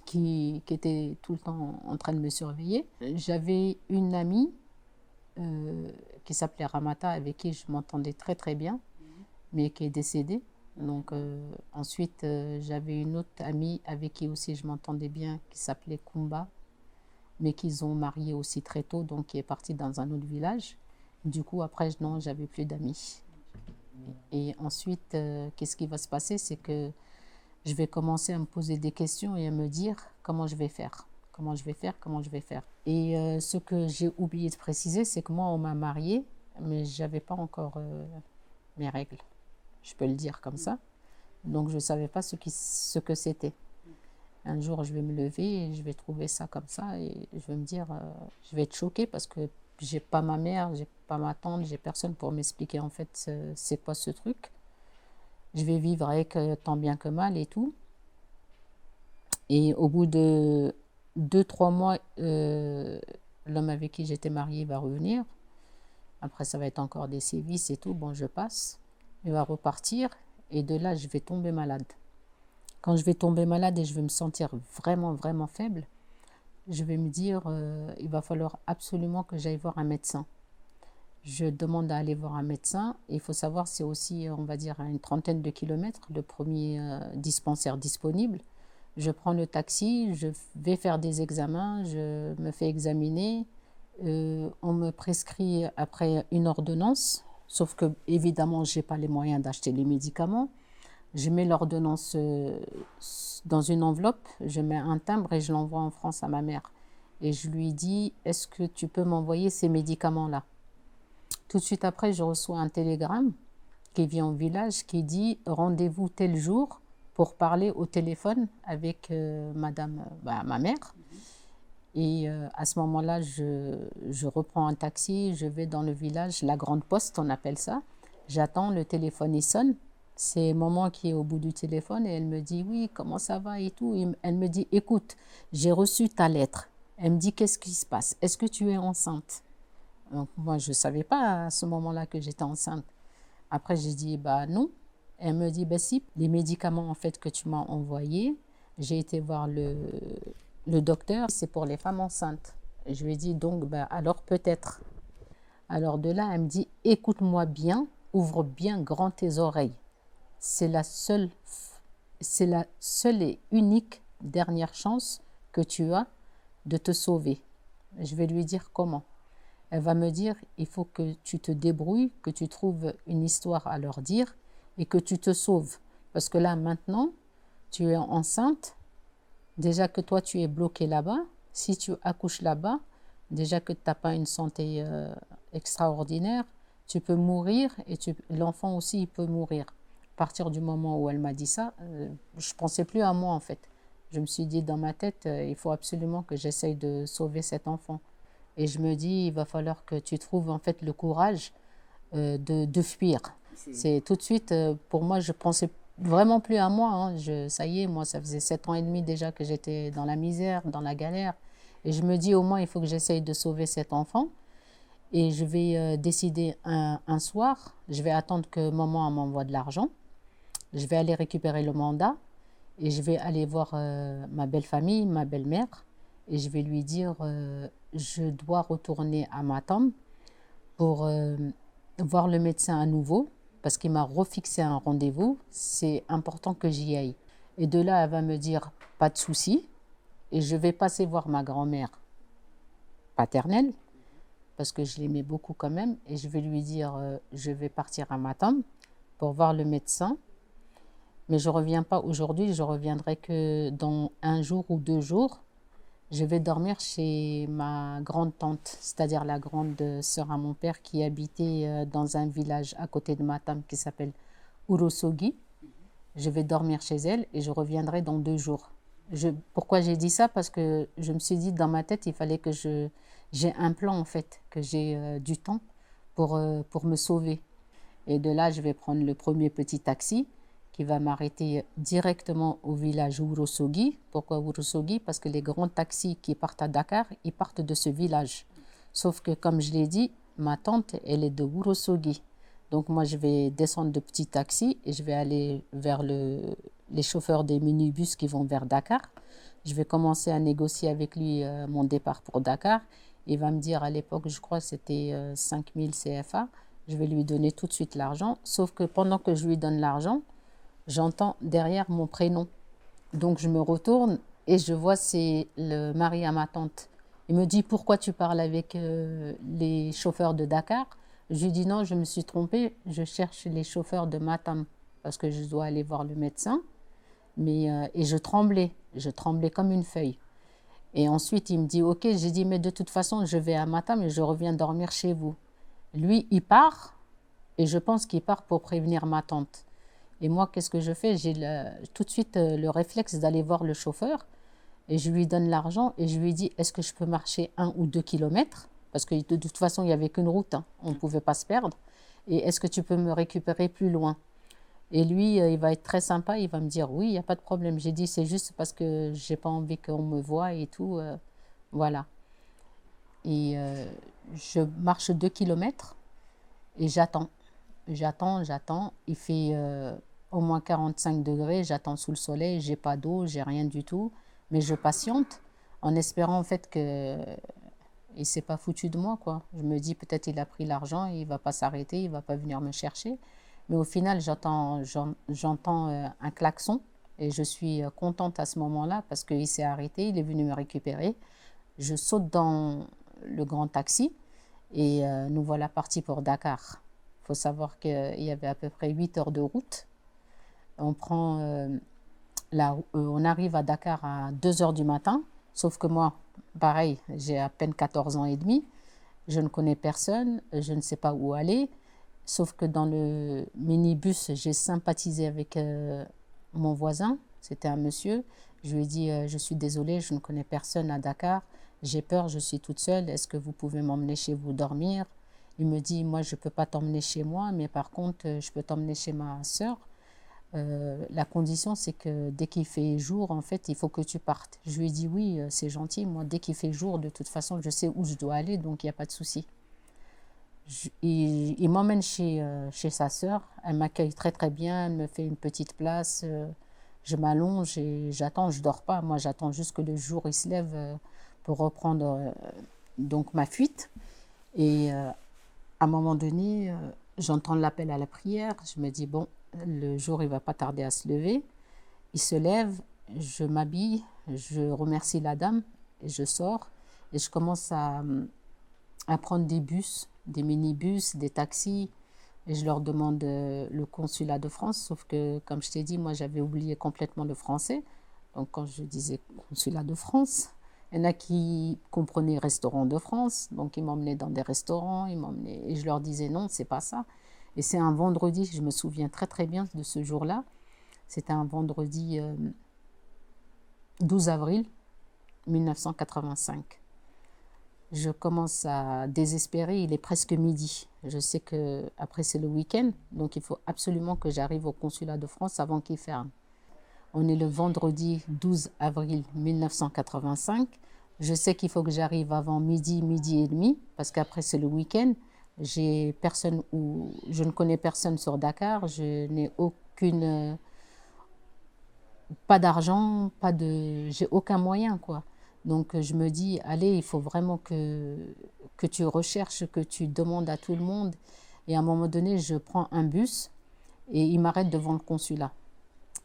qui étaient tout le temps en train de me surveiller. J'avais une amie qui s'appelait Ramata, avec qui je m'entendais très très bien, mais qui est décédée. Donc ensuite, j'avais une autre amie avec qui aussi je m'entendais bien, qui s'appelait Kumba, mais qu'ils ont marié aussi très tôt, donc qui est partie dans un autre village. Du coup, après, non, j'avais plus d'amis. Et ensuite, qu'est-ce qui va se passer? C'est que je vais commencer à me poser des questions et à me dire comment je vais faire. Comment je vais faire, comment je vais faire. Et ce que j'ai oublié de préciser, c'est que moi, on m'a mariée, mais je n'avais pas encore mes règles. Je peux le dire comme ça. Donc, je ne savais pas ce que c'était. Un jour, je vais me lever et je vais trouver ça comme ça et je vais me dire, je vais être choquée parce que j'ai pas ma mère, j'ai pas ma tante, j'ai personne pour m'expliquer en fait c'est quoi ce truc. Je vais vivre avec tant bien que mal et tout. Et au bout de 2-3 mois, l'homme avec qui j'étais mariée va revenir. Après, ça va être encore des sévices et tout. Bon, je passe. Il va repartir et de là, je vais tomber malade. Quand je vais tomber malade et je vais me sentir vraiment, vraiment faible, je vais me dire, il va falloir absolument que j'aille voir un médecin. Je demande à aller voir un médecin. Il faut savoir, c'est aussi, on va dire, à une 30aine de kilomètres, le premier dispensaire disponible. Je prends le taxi, je vais faire des examens, je me fais examiner. On me prescrit après une ordonnance, sauf que, évidemment, je n'ai pas les moyens d'acheter les médicaments. Je mets l'ordonnance dans une enveloppe, je mets un timbre et je l'envoie en France à ma mère. Et je lui dis, est-ce que tu peux m'envoyer ces médicaments-là? Tout de suite après, je reçois un télégramme qui vient au village qui dit, rendez-vous tel jour pour parler au téléphone avec ma mère. Et à ce moment-là, je reprends un taxi, je vais dans le village, la Grande Poste, on appelle ça. J'attends, le téléphone il sonne. C'est maman qui est au bout du téléphone et elle me dit oui, comment ça va et tout. Et elle me dit écoute, j'ai reçu ta lettre. Elle me dit qu'est-ce qui se passe? Est-ce que tu es enceinte? Donc moi, je ne savais pas à ce moment-là que j'étais enceinte. Après, j'ai dit bah non. Elle me dit bah si, les médicaments en fait que tu m'as envoyés, j'ai été voir le docteur, c'est pour les femmes enceintes. Je lui ai dit donc bah alors peut-être. Alors de là, elle me dit écoute-moi bien, ouvre bien grand tes oreilles. C'est la seule et unique dernière chance que tu as de te sauver. Je vais lui dire comment. Elle va me dire, il faut que tu te débrouilles, que tu trouves une histoire à leur dire et que tu te sauves. Parce que là, maintenant, tu es enceinte. Déjà que toi, tu es bloqué là-bas. Si tu accouches là-bas, déjà que tu n'as pas une santé extraordinaire, tu peux mourir et l'enfant aussi, il peut mourir. À partir du moment où elle m'a dit ça, je ne pensais plus à moi en fait. Je me suis dit dans ma tête, il faut absolument que j'essaye de sauver cet enfant. Et je me dis, il va falloir que tu trouves en fait le courage de fuir. C'est tout de suite, pour moi, je pensais vraiment plus à moi. Hein. Ça y est, moi, ça faisait 7 ans et demi déjà que j'étais dans la misère, dans la galère. Et je me dis, au moins, il faut que j'essaye de sauver cet enfant. Et je vais décider un soir, je vais attendre que maman m'envoie de l'argent. Je vais aller récupérer le mandat et je vais aller voir ma belle famille, ma belle-mère. Et je vais lui dire, je dois retourner à Matam pour voir le médecin à nouveau parce qu'il m'a refixé un rendez-vous. C'est important que j'y aille. Et de là, elle va me dire, pas de souci. Et je vais passer voir ma grand-mère paternelle parce que je l'aimais beaucoup quand même. Et je vais lui dire, je vais partir à Matam pour voir le médecin. Mais je ne reviens pas aujourd'hui, je reviendrai que dans 1 jour ou 2 jours. Je vais dormir chez ma grande tante, c'est-à-dire la grande sœur à mon père qui habitait dans un village à côté de Matam qui s'appelle Ourossogui. Je vais dormir chez elle et je reviendrai dans 2 jours. Pourquoi j'ai dit ça? Parce que je me suis dit dans ma tête, il fallait que j'ai un plan en fait, que j'ai du temps pour me sauver. Et de là, je vais prendre le premier petit taxi qui va m'arrêter directement au village Ourossogui. Pourquoi Ourossogui? Parce que les grands taxis qui partent à Dakar, ils partent de ce village. Sauf que, comme je l'ai dit, ma tante, elle est de Ourossogui. Donc moi, je vais descendre de petits taxis et je vais aller vers les chauffeurs des minibus qui vont vers Dakar. Je vais commencer à négocier avec lui mon départ pour Dakar. Il va me dire, à l'époque, je crois que c'était 5000 CFA. Je vais lui donner tout de suite l'argent. Sauf que pendant que je lui donne l'argent, j'entends derrière mon prénom. Donc je me retourne et je vois c'est le mari à ma tante. Il me dit pourquoi tu parles avec les chauffeurs de Dakar? Je lui dis non, je me suis trompée, je cherche les chauffeurs de Matam parce que je dois aller voir le médecin. Et je tremblais comme une feuille. Et ensuite il me dit ok, j'ai dit mais de toute façon je vais à Matam et je reviens dormir chez vous. Lui il part et je pense qu'il part pour prévenir ma tante. Et moi, qu'est-ce que je fais? J'ai tout de suite le réflexe d'aller voir le chauffeur et je lui donne l'argent et je lui dis est-ce que je peux marcher 1 ou 2 kilomètres? Parce que de toute façon, il n'y avait qu'une route, hein. On ne pouvait pas se perdre. Et est-ce que tu peux me récupérer plus loin? Et lui, il va être très sympa, il va me dire oui, il n'y a pas de problème. J'ai dit c'est juste parce que je n'ai pas envie qu'on me voie et tout. Voilà. Et je marche 2 kilomètres et j'attends. J'attends. Il fait au moins 45 degrés. J'attends sous le soleil. J'ai pas d'eau, j'ai rien du tout. Mais je patiente en espérant en fait que il s'est pas foutu de moi, quoi. Je me dis peut-être il a pris l'argent, il va pas s'arrêter, il va pas venir me chercher. Mais au final, j'entends un klaxon et je suis contente à ce moment-là parce qu'il s'est arrêté, il est venu me récupérer. Je saute dans le grand taxi et nous voilà partis pour Dakar. Il faut savoir qu'il y avait à peu près 8 heures de route. On arrive à Dakar à 2 heures du matin, sauf que moi, pareil, j'ai à peine 14 ans et demi, je ne connais personne, je ne sais pas où aller, sauf que dans le minibus, j'ai sympathisé avec mon voisin, c'était un monsieur. Je lui ai dit, je suis désolée, je ne connais personne à Dakar, j'ai peur, je suis toute seule, est-ce que vous pouvez m'emmener chez vous dormir? Il me dit, moi, je ne peux pas t'emmener chez moi, mais par contre, je peux t'emmener chez ma sœur. La condition, c'est que dès qu'il fait jour, en fait, il faut que tu partes. Je lui ai dit, oui, c'est gentil, moi, dès qu'il fait jour, de toute façon, je sais où je dois aller, donc il n'y a pas de souci. Il m'emmène chez sa sœur, elle m'accueille très très bien, elle me fait une petite place, je m'allonge et j'attends, je dors pas, moi j'attends juste que le jour il se lève pour reprendre donc ma fuite. Et à un moment donné, j'entends l'appel à la prière, je me dis bon, le jour il va pas tarder à se lever. Il se lève, je m'habille, je remercie la dame et je sors et je commence à prendre des bus, des minibus, des taxis, et je leur demande le consulat de France, sauf que, comme je t'ai dit, moi j'avais oublié complètement le français. Donc quand je disais consulat de France, il y en a qui comprenaient restaurant de France, donc ils m'emmenaient dans des restaurants, et je leur disais non, c'est pas ça. Et c'est un vendredi, je me souviens très très bien de ce jour-là, c'était un vendredi 12 avril 1985. Je commence à désespérer, il est presque midi. Je sais que après c'est le week-end, donc il faut absolument que j'arrive au consulat de France avant qu'il ferme. On est le vendredi 12 avril 1985. Je sais qu'il faut que j'arrive avant midi, midi et demi, parce qu'après c'est le week-end. Je ne connais personne sur Dakar, je n'ai pas d'argent, j'ai aucun moyen, quoi. Donc je me dis, allez, il faut vraiment que tu recherches, que tu demandes à tout le monde. Et à un moment donné, je prends un bus et il m'arrête devant le consulat.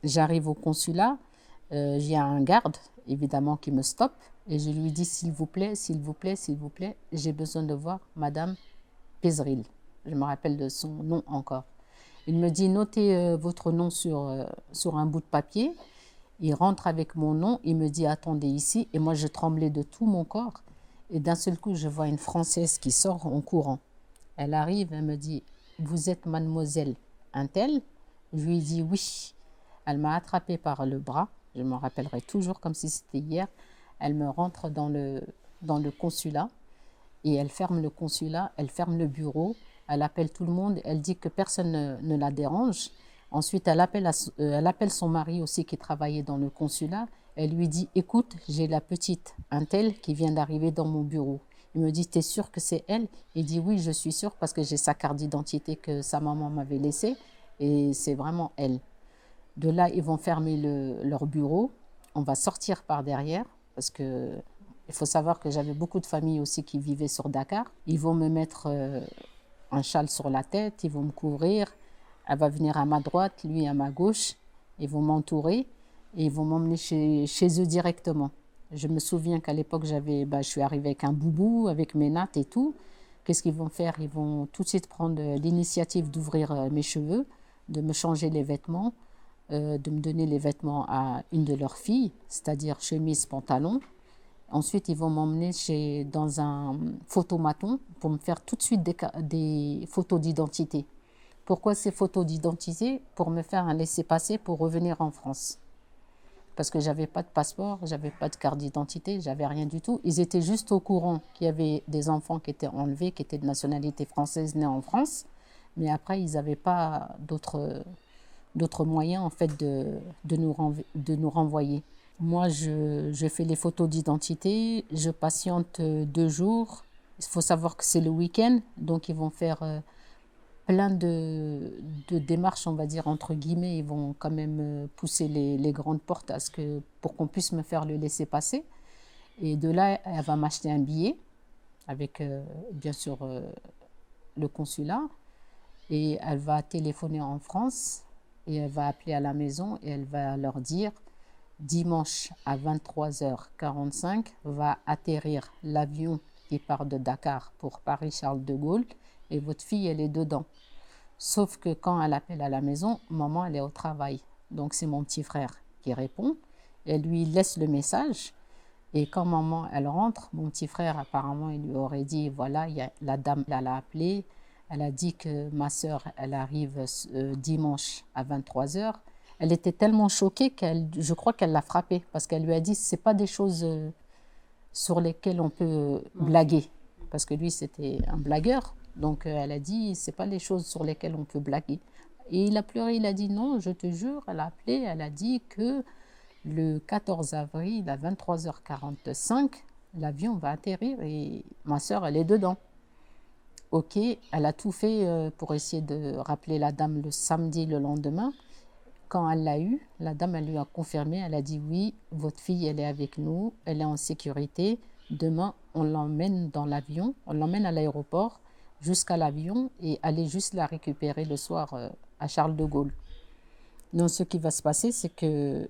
J'arrive au consulat, il y a un garde, évidemment, qui me stoppe. Et je lui dis, s'il vous plaît, s'il vous plaît, s'il vous plaît, j'ai besoin de voir Madame Pézril. Je me rappelle de son nom encore. Il me dit, notez votre nom sur un bout de papier. Il rentre avec mon nom, il me dit attendez ici, et moi je tremblais de tout mon corps. Et d'un seul coup, je vois une Française qui sort en courant. Elle arrive, elle me dit vous êtes mademoiselle un-telle? Je lui dis oui. Elle m'a attrapée par le bras, je m'en rappellerai toujours comme si c'était hier. Elle me rentre dans le consulat et elle ferme le consulat, elle ferme le bureau, elle appelle tout le monde, elle dit que personne ne la dérange. Ensuite, elle appelle son mari aussi qui travaillait dans le consulat. Elle lui dit, écoute, j'ai la petite Untel qui vient d'arriver dans mon bureau. Il me dit, t'es sûr que c'est elle? Il dit, oui, je suis sûr parce que j'ai sa carte d'identité que sa maman m'avait laissée et c'est vraiment elle. De là, ils vont fermer leur bureau. On va sortir par derrière parce que il faut savoir que j'avais beaucoup de familles aussi qui vivaient sur Dakar. Ils vont me mettre un châle sur la tête, ils vont me couvrir. Elle va venir à ma droite, lui à ma gauche. Ils vont m'entourer et ils vont m'emmener chez eux directement. Je me souviens qu'à l'époque, je suis arrivée avec un boubou, avec mes nattes et tout. Qu'est-ce qu'ils vont faire? Ils vont tout de suite prendre l'initiative d'ouvrir mes cheveux, de me changer les vêtements, de me donner les vêtements à une de leurs filles, c'est-à-dire chemise, pantalon. Ensuite, ils vont m'emmener dans un photomaton pour me faire tout de suite des photos d'identité. Pourquoi ces photos d'identité? Pour me faire un laissez-passer pour revenir en France. Parce que j'avais pas de passeport, j'avais pas de carte d'identité, j'avais rien du tout. Ils étaient juste au courant qu'il y avait des enfants qui étaient enlevés, qui étaient de nationalité française, nés en France. Mais après, ils n'avaient pas d'autres moyens en fait de nous renvoyer. Moi, je fais les photos d'identité, je patiente 2 jours. Il faut savoir que c'est le week-end, donc ils vont faire plein de démarches, on va dire, entre guillemets. Ils vont quand même pousser les grandes portes pour qu'on puisse me faire le laisser-passer. Et de là, elle va m'acheter un billet avec, bien sûr, le consulat. Et elle va téléphoner en France et elle va appeler à la maison et elle va leur dire dimanche à 23h45 va atterrir l'avion qui part de Dakar pour Paris-Charles de Gaulle et votre fille, elle est dedans. Sauf que quand elle appelle à la maison, maman, elle est au travail. Donc c'est mon petit frère qui répond. Elle lui laisse le message. Et quand maman, elle rentre, mon petit frère, apparemment, il lui aurait dit, voilà, la dame, elle a appelé. Elle a dit que ma sœur, elle arrive dimanche à 23h. Elle était tellement choquée je crois qu'elle l'a frappée parce qu'elle lui a dit, c'est pas des choses sur lesquelles on peut blaguer. Parce que lui, c'était un blagueur. Donc, elle a dit, c'est pas les choses sur lesquelles on peut blaguer. Et il a pleuré, il a dit non, je te jure. Elle a appelé, elle a dit que le 14 avril à 23h45, l'avion va atterrir et ma sœur, elle est dedans. Ok, elle a tout fait pour essayer de rappeler la dame le samedi, le lendemain. Quand elle l'a eu, la dame, elle lui a confirmé, elle a dit oui, votre fille, elle est avec nous, elle est en sécurité. Demain, on l'emmène dans l'avion, on l'emmène à l'aéroport jusqu'à l'avion et aller juste la récupérer le soir à Charles de Gaulle. Donc, ce qui va se passer, c'est que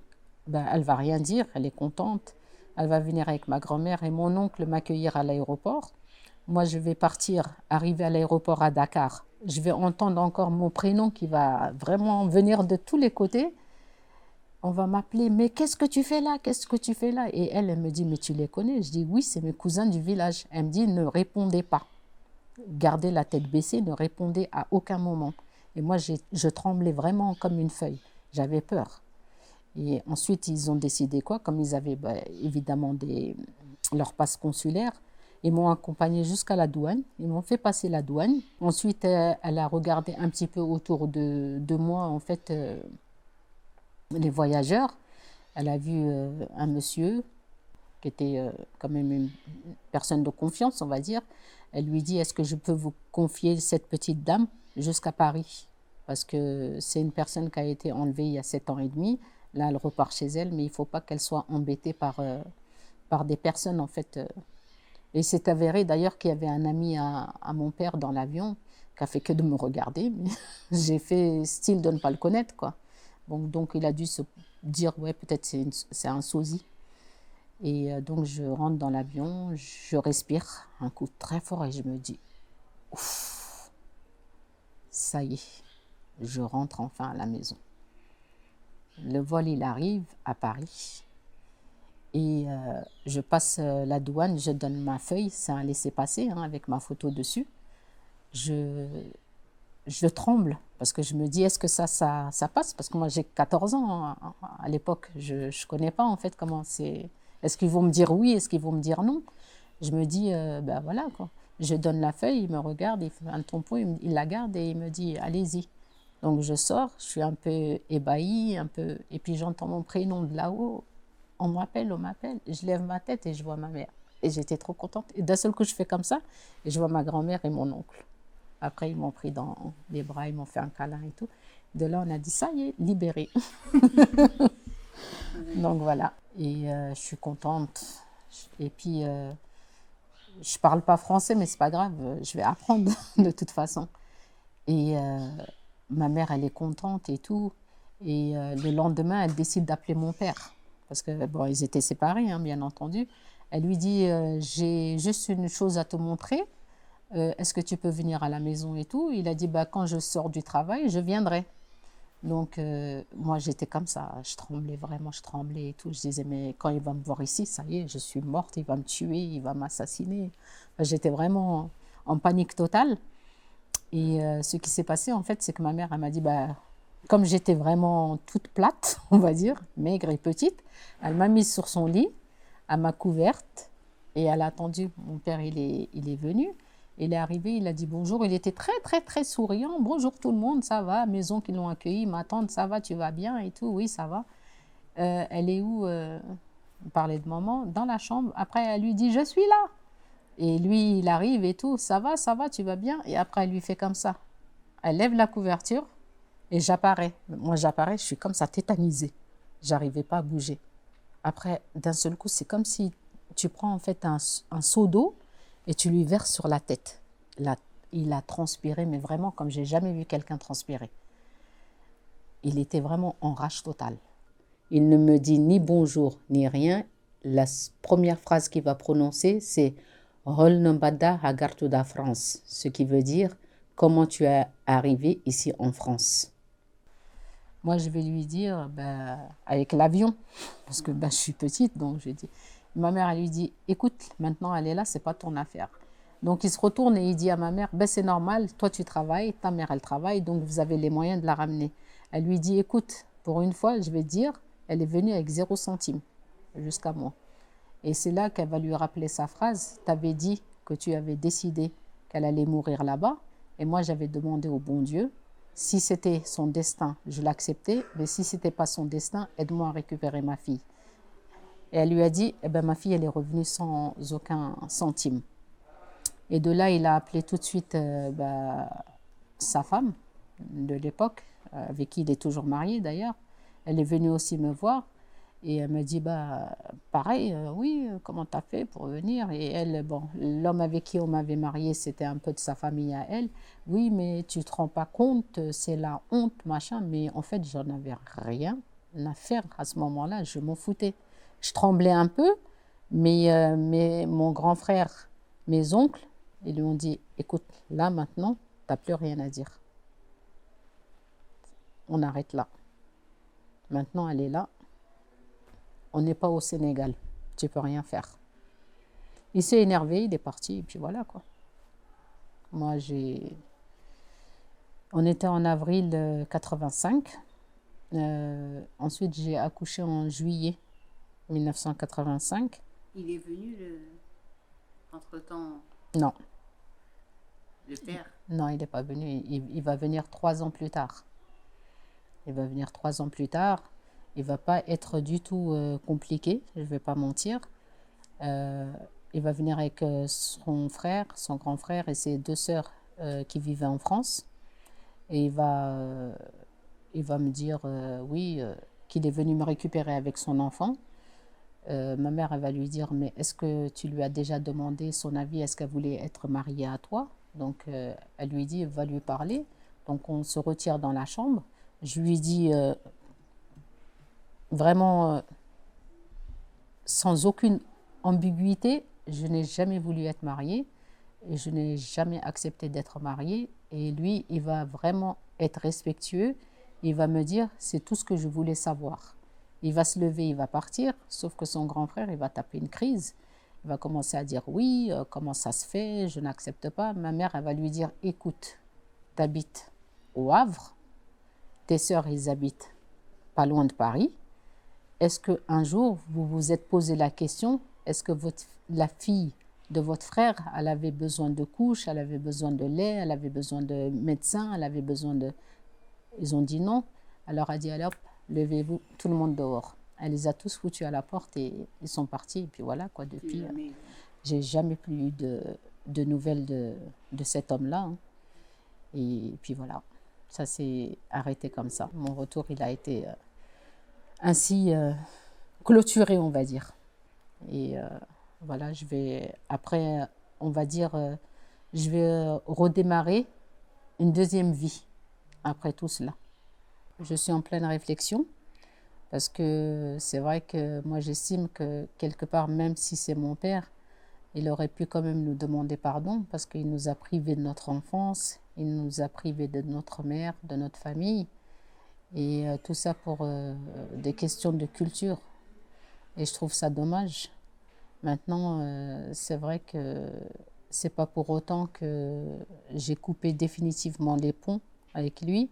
elle va rien dire, elle est contente. Elle va venir avec ma grand-mère et mon oncle m'accueillir à l'aéroport. Moi, je vais partir, arriver à l'aéroport à Dakar. Je vais entendre encore mon prénom qui va vraiment venir de tous les côtés. On va m'appeler, mais qu'est-ce que tu fais là? Qu'est-ce que tu fais là? Et elle me dit, mais tu les connais? Je dis, oui, c'est mes cousins du village. Elle me dit, ne répondez pas. Gardez la tête baissée, ne répondez à aucun moment. Et moi, je tremblais vraiment comme une feuille. J'avais peur. Et ensuite, ils ont décidé quoi? Comme ils avaient évidemment leur passe consulaire, ils m'ont accompagné jusqu'à la douane. Ils m'ont fait passer la douane. Ensuite, elle a regardé un petit peu autour de moi, en fait, les voyageurs. Elle a vu un monsieur qui était quand même une personne de confiance, on va dire. Elle lui dit, est-ce que je peux vous confier cette petite dame jusqu'à Paris? Parce que c'est une personne qui a été enlevée il y a 7 ans et demi. Là, elle repart chez elle, mais il ne faut pas qu'elle soit embêtée par des personnes, en fait. Et c'est avéré d'ailleurs qu'il y avait un ami à mon père dans l'avion qui a fait que de me regarder. Mais j'ai fait style de ne pas le connaître, quoi. Bon, donc, il a dû se dire, ouais, peut-être c'est un sosie. Et donc, je rentre dans l'avion, je respire un coup très fort et je me dis, ouf, ça y est, je rentre enfin à la maison. Le vol, il arrive à Paris. Et je passe la douane, je donne ma feuille, c'est un laissez-passer avec ma photo dessus. Je tremble parce que je me dis, est-ce que ça passe? Parce que moi, j'ai 14 ans à l'époque. Je ne connais pas en fait comment c'est. Est-ce qu'ils vont me dire oui? Est-ce qu'ils vont me dire non? Je me dis, voilà quoi. Je donne la feuille, il me regarde, il fait un tampon, il la garde et il me dit, allez-y. Donc je sors, je suis un peu ébahie, et puis j'entends mon prénom de là-haut. On m'appelle. Je lève ma tête et je vois ma mère. Et j'étais trop contente. Et d'un seul coup, je fais comme ça et je vois ma grand-mère et mon oncle. Après, ils m'ont pris dans les bras, ils m'ont fait un câlin et tout. De là, on a dit, ça y est, libéré. Donc voilà. Et je suis contente. Et puis, je parle pas français, mais c'est pas grave. Je vais apprendre de toute façon. Et ma mère, elle est contente et tout. Et le lendemain, elle décide d'appeler mon père. Parce que, bon, ils étaient séparés, bien entendu. Elle lui dit, j'ai juste une chose à te montrer. Est-ce que tu peux venir à la maison et tout? Il a dit, quand je sors du travail, je viendrai. Donc, moi, j'étais comme ça. Je tremblais vraiment, je tremblais et tout. Je disais, mais quand il va me voir ici, ça y est, je suis morte, il va me tuer, il va m'assassiner. J'étais vraiment en panique totale. Et ce qui s'est passé, en fait, c'est que ma mère, elle m'a dit, comme j'étais vraiment toute plate, on va dire, maigre et petite, elle m'a mise sur son lit, elle m'a couverte et elle a attendu. Mon père, il est venu, il est arrivé, il a dit bonjour. Il était très, très, très souriant. Bonjour tout le monde, ça va? Maison qui l'ont accueilli, ma tante, ça va, tu vas bien et tout? Oui, ça va. Elle est où? On parlait de maman, dans la chambre. Après, elle lui dit, je suis là. Et lui, il arrive et tout, ça va, tu vas bien? Et après, elle lui fait comme ça. Elle lève la couverture. Et j'apparais. Moi, j'apparais, je suis comme ça, tétanisée. J'arrivais pas à bouger. Après, d'un seul coup, c'est comme si tu prends en fait un seau d'eau et tu lui verses sur la tête. Là, il a transpiré, mais vraiment comme j'ai jamais vu quelqu'un transpirer. Il était vraiment en rage totale. Il ne me dit ni bonjour, ni rien. La première phrase qu'il va prononcer, c'est « Rol Nambada Hagartuda France », ce qui veut dire « Comment tu es arrivé ici en France ?» Moi, je vais lui dire, avec l'avion, parce que je suis petite, donc je dis. Ma mère, elle lui dit, écoute, maintenant elle est là, c'est pas ton affaire. Donc il se retourne et il dit à ma mère, c'est normal, toi tu travailles, ta mère elle travaille, donc vous avez les moyens de la ramener. Elle lui dit, écoute, pour une fois, je vais te dire, elle est venue avec 0 centime jusqu'à moi. Et c'est là qu'elle va lui rappeler sa phrase. Tu avais dit que tu avais décidé qu'elle allait mourir là-bas. Et moi, j'avais demandé au bon Dieu, si c'était son destin, je l'acceptais. Mais si ce n'était pas son destin, aide-moi à récupérer ma fille. Et elle lui a dit, eh ben, ma fille, elle est revenue sans aucun centime. Et de là, il a appelé tout de suite sa femme de l'époque, avec qui il est toujours marié d'ailleurs. Elle est venue aussi me voir et elle me dit, pareil, oui, comment t'as fait pour venir? Et elle, bon, l'homme avec qui on m'avait marié, c'était un peu de sa famille à elle. Oui, mais tu te rends pas compte, c'est la honte, machin. Mais en fait, j'en avais rien à faire à ce moment-là, je m'en foutais. Je tremblais un peu, mais mon grand frère, mes oncles, ils lui ont dit, écoute, là maintenant, t'as plus rien à dire. On arrête là. Maintenant, elle est là. On n'est pas au Sénégal. Tu peux rien faire. Il s'est énervé, il est parti, et puis voilà quoi. Moi, on était en avril 85. Ensuite, j'ai accouché en juillet 1985. Il est venu entre-temps, Non, le père. non, il n'est pas venu. Il va venir 3 ans plus tard. Il va venir 3 ans plus tard. Il va pas être du tout compliqué, je ne vais pas mentir. Il va venir avec son frère, son grand frère et ses 2 sœurs qui vivaient en France. Et il va me dire oui, qu'il est venu me récupérer avec son enfant. Ma mère, elle va lui dire, mais est-ce que tu lui as déjà demandé son avis? Est-ce qu'elle voulait être mariée à toi? Donc, elle lui dit, va lui parler. Donc, on se retire dans la chambre. Je lui dis vraiment sans aucune ambiguïté, je n'ai jamais voulu être mariée et je n'ai jamais accepté d'être mariée. Et lui, il va vraiment être respectueux. Il va me dire, c'est tout ce que je voulais savoir. Il va se lever, il va partir, sauf que son grand frère, il va taper une crise. Il va commencer à dire, oui, comment ça se fait, je n'accepte pas. Ma mère, elle va lui dire, écoute, t'habites au Havre, tes sœurs, ils habitent pas loin de Paris. Est-ce qu'un jour, vous vous êtes posé la question, est-ce que la fille de votre frère, elle avait besoin de couches, elle avait besoin de lait, elle avait besoin de médecin, elle avait besoin de... Ils ont dit non. Alors elle a dit, allez hop, levez-vous, tout le monde dehors. Elle les a tous foutus à la porte et ils sont partis. Et puis voilà, quoi, depuis, j'ai jamais plus eu de nouvelles de cet homme-là. Hein. Et puis voilà, ça s'est arrêté comme ça. Mon retour, il a été ainsi clôturé, on va dire. Et voilà, après, on va dire, je vais redémarrer une deuxième vie après tout cela. Je suis en pleine réflexion parce que c'est vrai que moi j'estime que quelque part, même si c'est mon père, il aurait pu quand même nous demander pardon parce qu'il nous a privés de notre enfance, il nous a privés de notre mère, de notre famille et tout ça pour des questions de culture. Et je trouve ça dommage. Maintenant, c'est vrai que c'est pas pour autant que j'ai coupé définitivement les ponts avec lui,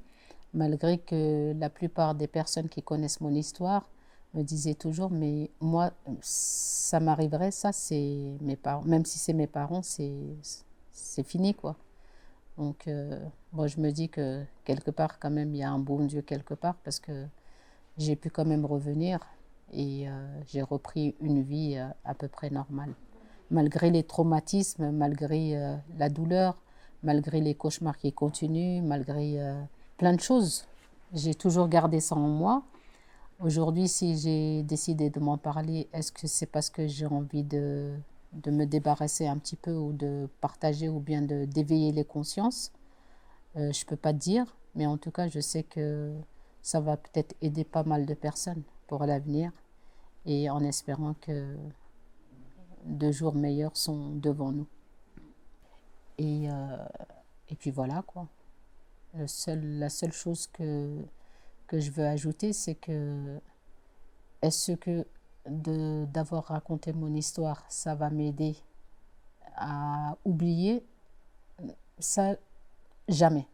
malgré que la plupart des personnes qui connaissent mon histoire me disaient toujours, mais moi, ça m'arriverait, ça, c'est mes parents, même si c'est mes parents, c'est fini, quoi. Donc, moi, je me dis que quelque part, quand même, il y a un bon Dieu quelque part, parce que j'ai pu quand même revenir et j'ai repris une vie à peu près normale. Malgré les traumatismes, malgré la douleur, malgré les cauchemars qui continuent, malgré plein de choses. J'ai toujours gardé ça en moi. Aujourd'hui, si j'ai décidé de m'en parler, est-ce que c'est parce que j'ai envie de me débarrasser un petit peu ou de partager ou bien d'éveiller les consciences? Je ne peux pas te dire, mais en tout cas, je sais que ça va peut-être aider pas mal de personnes pour l'avenir et en espérant que de jours meilleurs sont devant nous. Et puis voilà quoi. La seule chose que je veux ajouter, c'est que est-ce que d'avoir raconté mon histoire, ça va m'aider à oublier? Ça, jamais.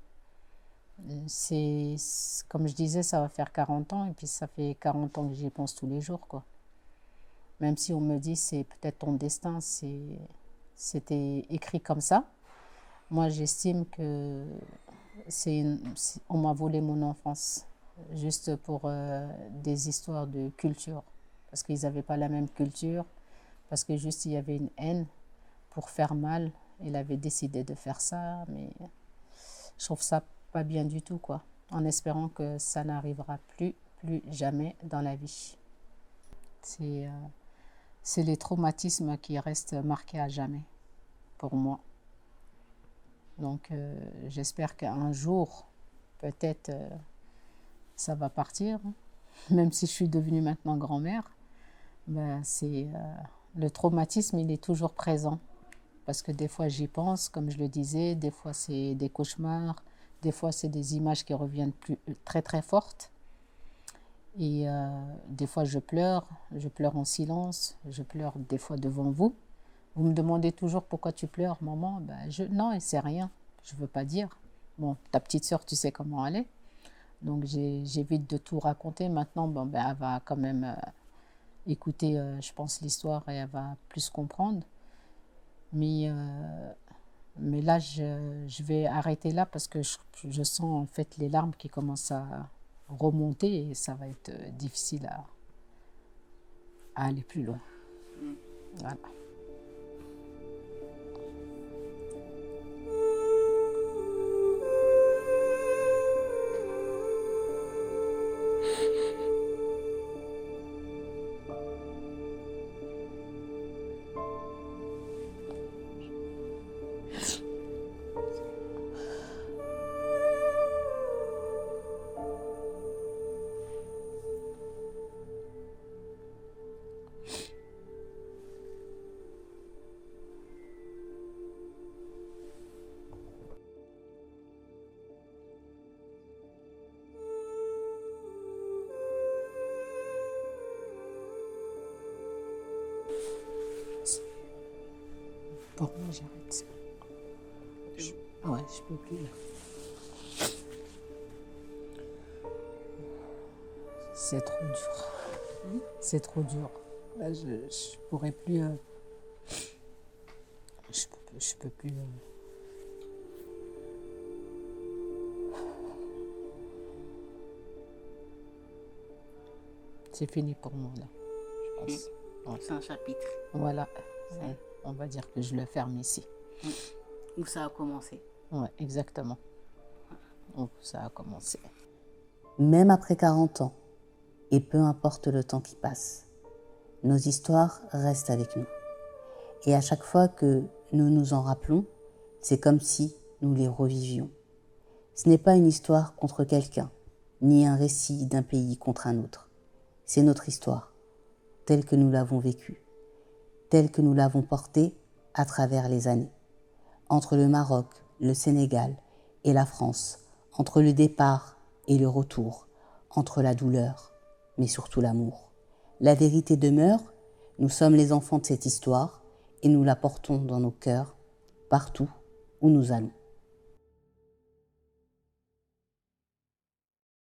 C'est, comme je disais, ça va faire 40 ans et puis ça fait 40 ans que j'y pense tous les jours, quoi. Même si on me dit c'est peut-être ton destin, c'était écrit comme ça. Moi, j'estime que on m'a volé mon enfance juste pour des histoires de culture. Parce qu'ils n'avaient pas la même culture, parce que juste il y avait une haine pour faire mal. Il avait décidé de faire ça, mais je trouve ça pas bien du tout, quoi. En espérant que ça n'arrivera plus jamais dans la vie. C'est les traumatismes qui restent marqués à jamais pour moi. Donc j'espère qu'un jour, peut-être, ça va partir. Même si je suis devenue maintenant grand-mère, ben, le traumatisme, il est toujours présent. Parce que des fois, j'y pense, comme je le disais, des fois, c'est des cauchemars, des fois, c'est des images qui reviennent très, très fortes. Et des fois, je pleure en silence, je pleure des fois devant vous. Vous me demandez toujours pourquoi tu pleures, maman. Ben, non, c'est rien, je ne veux pas dire. Bon, ta petite sœur, tu sais comment elle est. Donc, j'évite de tout raconter. Maintenant, bon, ben, elle va quand même écouter, je pense, l'histoire et elle va plus comprendre. Mais là, je vais arrêter là parce que je sens en fait les larmes qui commencent à remonter et ça va être difficile à aller plus loin. Voilà. Bon, moi j'arrête. Ouais, je peux plus là. C'est trop dur. C'est trop dur. Là, je pourrais plus. Je peux plus. C'est fini pour moi là, je pense. Ouais. C'est un chapitre. Voilà. Ouais. On va dire que je le ferme ici. Où ça a commencé. Ouais, exactement. Où ça a commencé. Même après 40 ans, et peu importe le temps qui passe, nos histoires restent avec nous. Et à chaque fois que nous nous en rappelons, c'est comme si nous les revivions. Ce n'est pas une histoire contre quelqu'un, ni un récit d'un pays contre un autre. C'est notre histoire, telle que nous l'avons vécue, telle que nous l'avons portée à travers les années. Entre le Maroc, le Sénégal et la France, entre le départ et le retour, entre la douleur, mais surtout l'amour. La vérité demeure, nous sommes les enfants de cette histoire et nous la portons dans nos cœurs, partout où nous allons.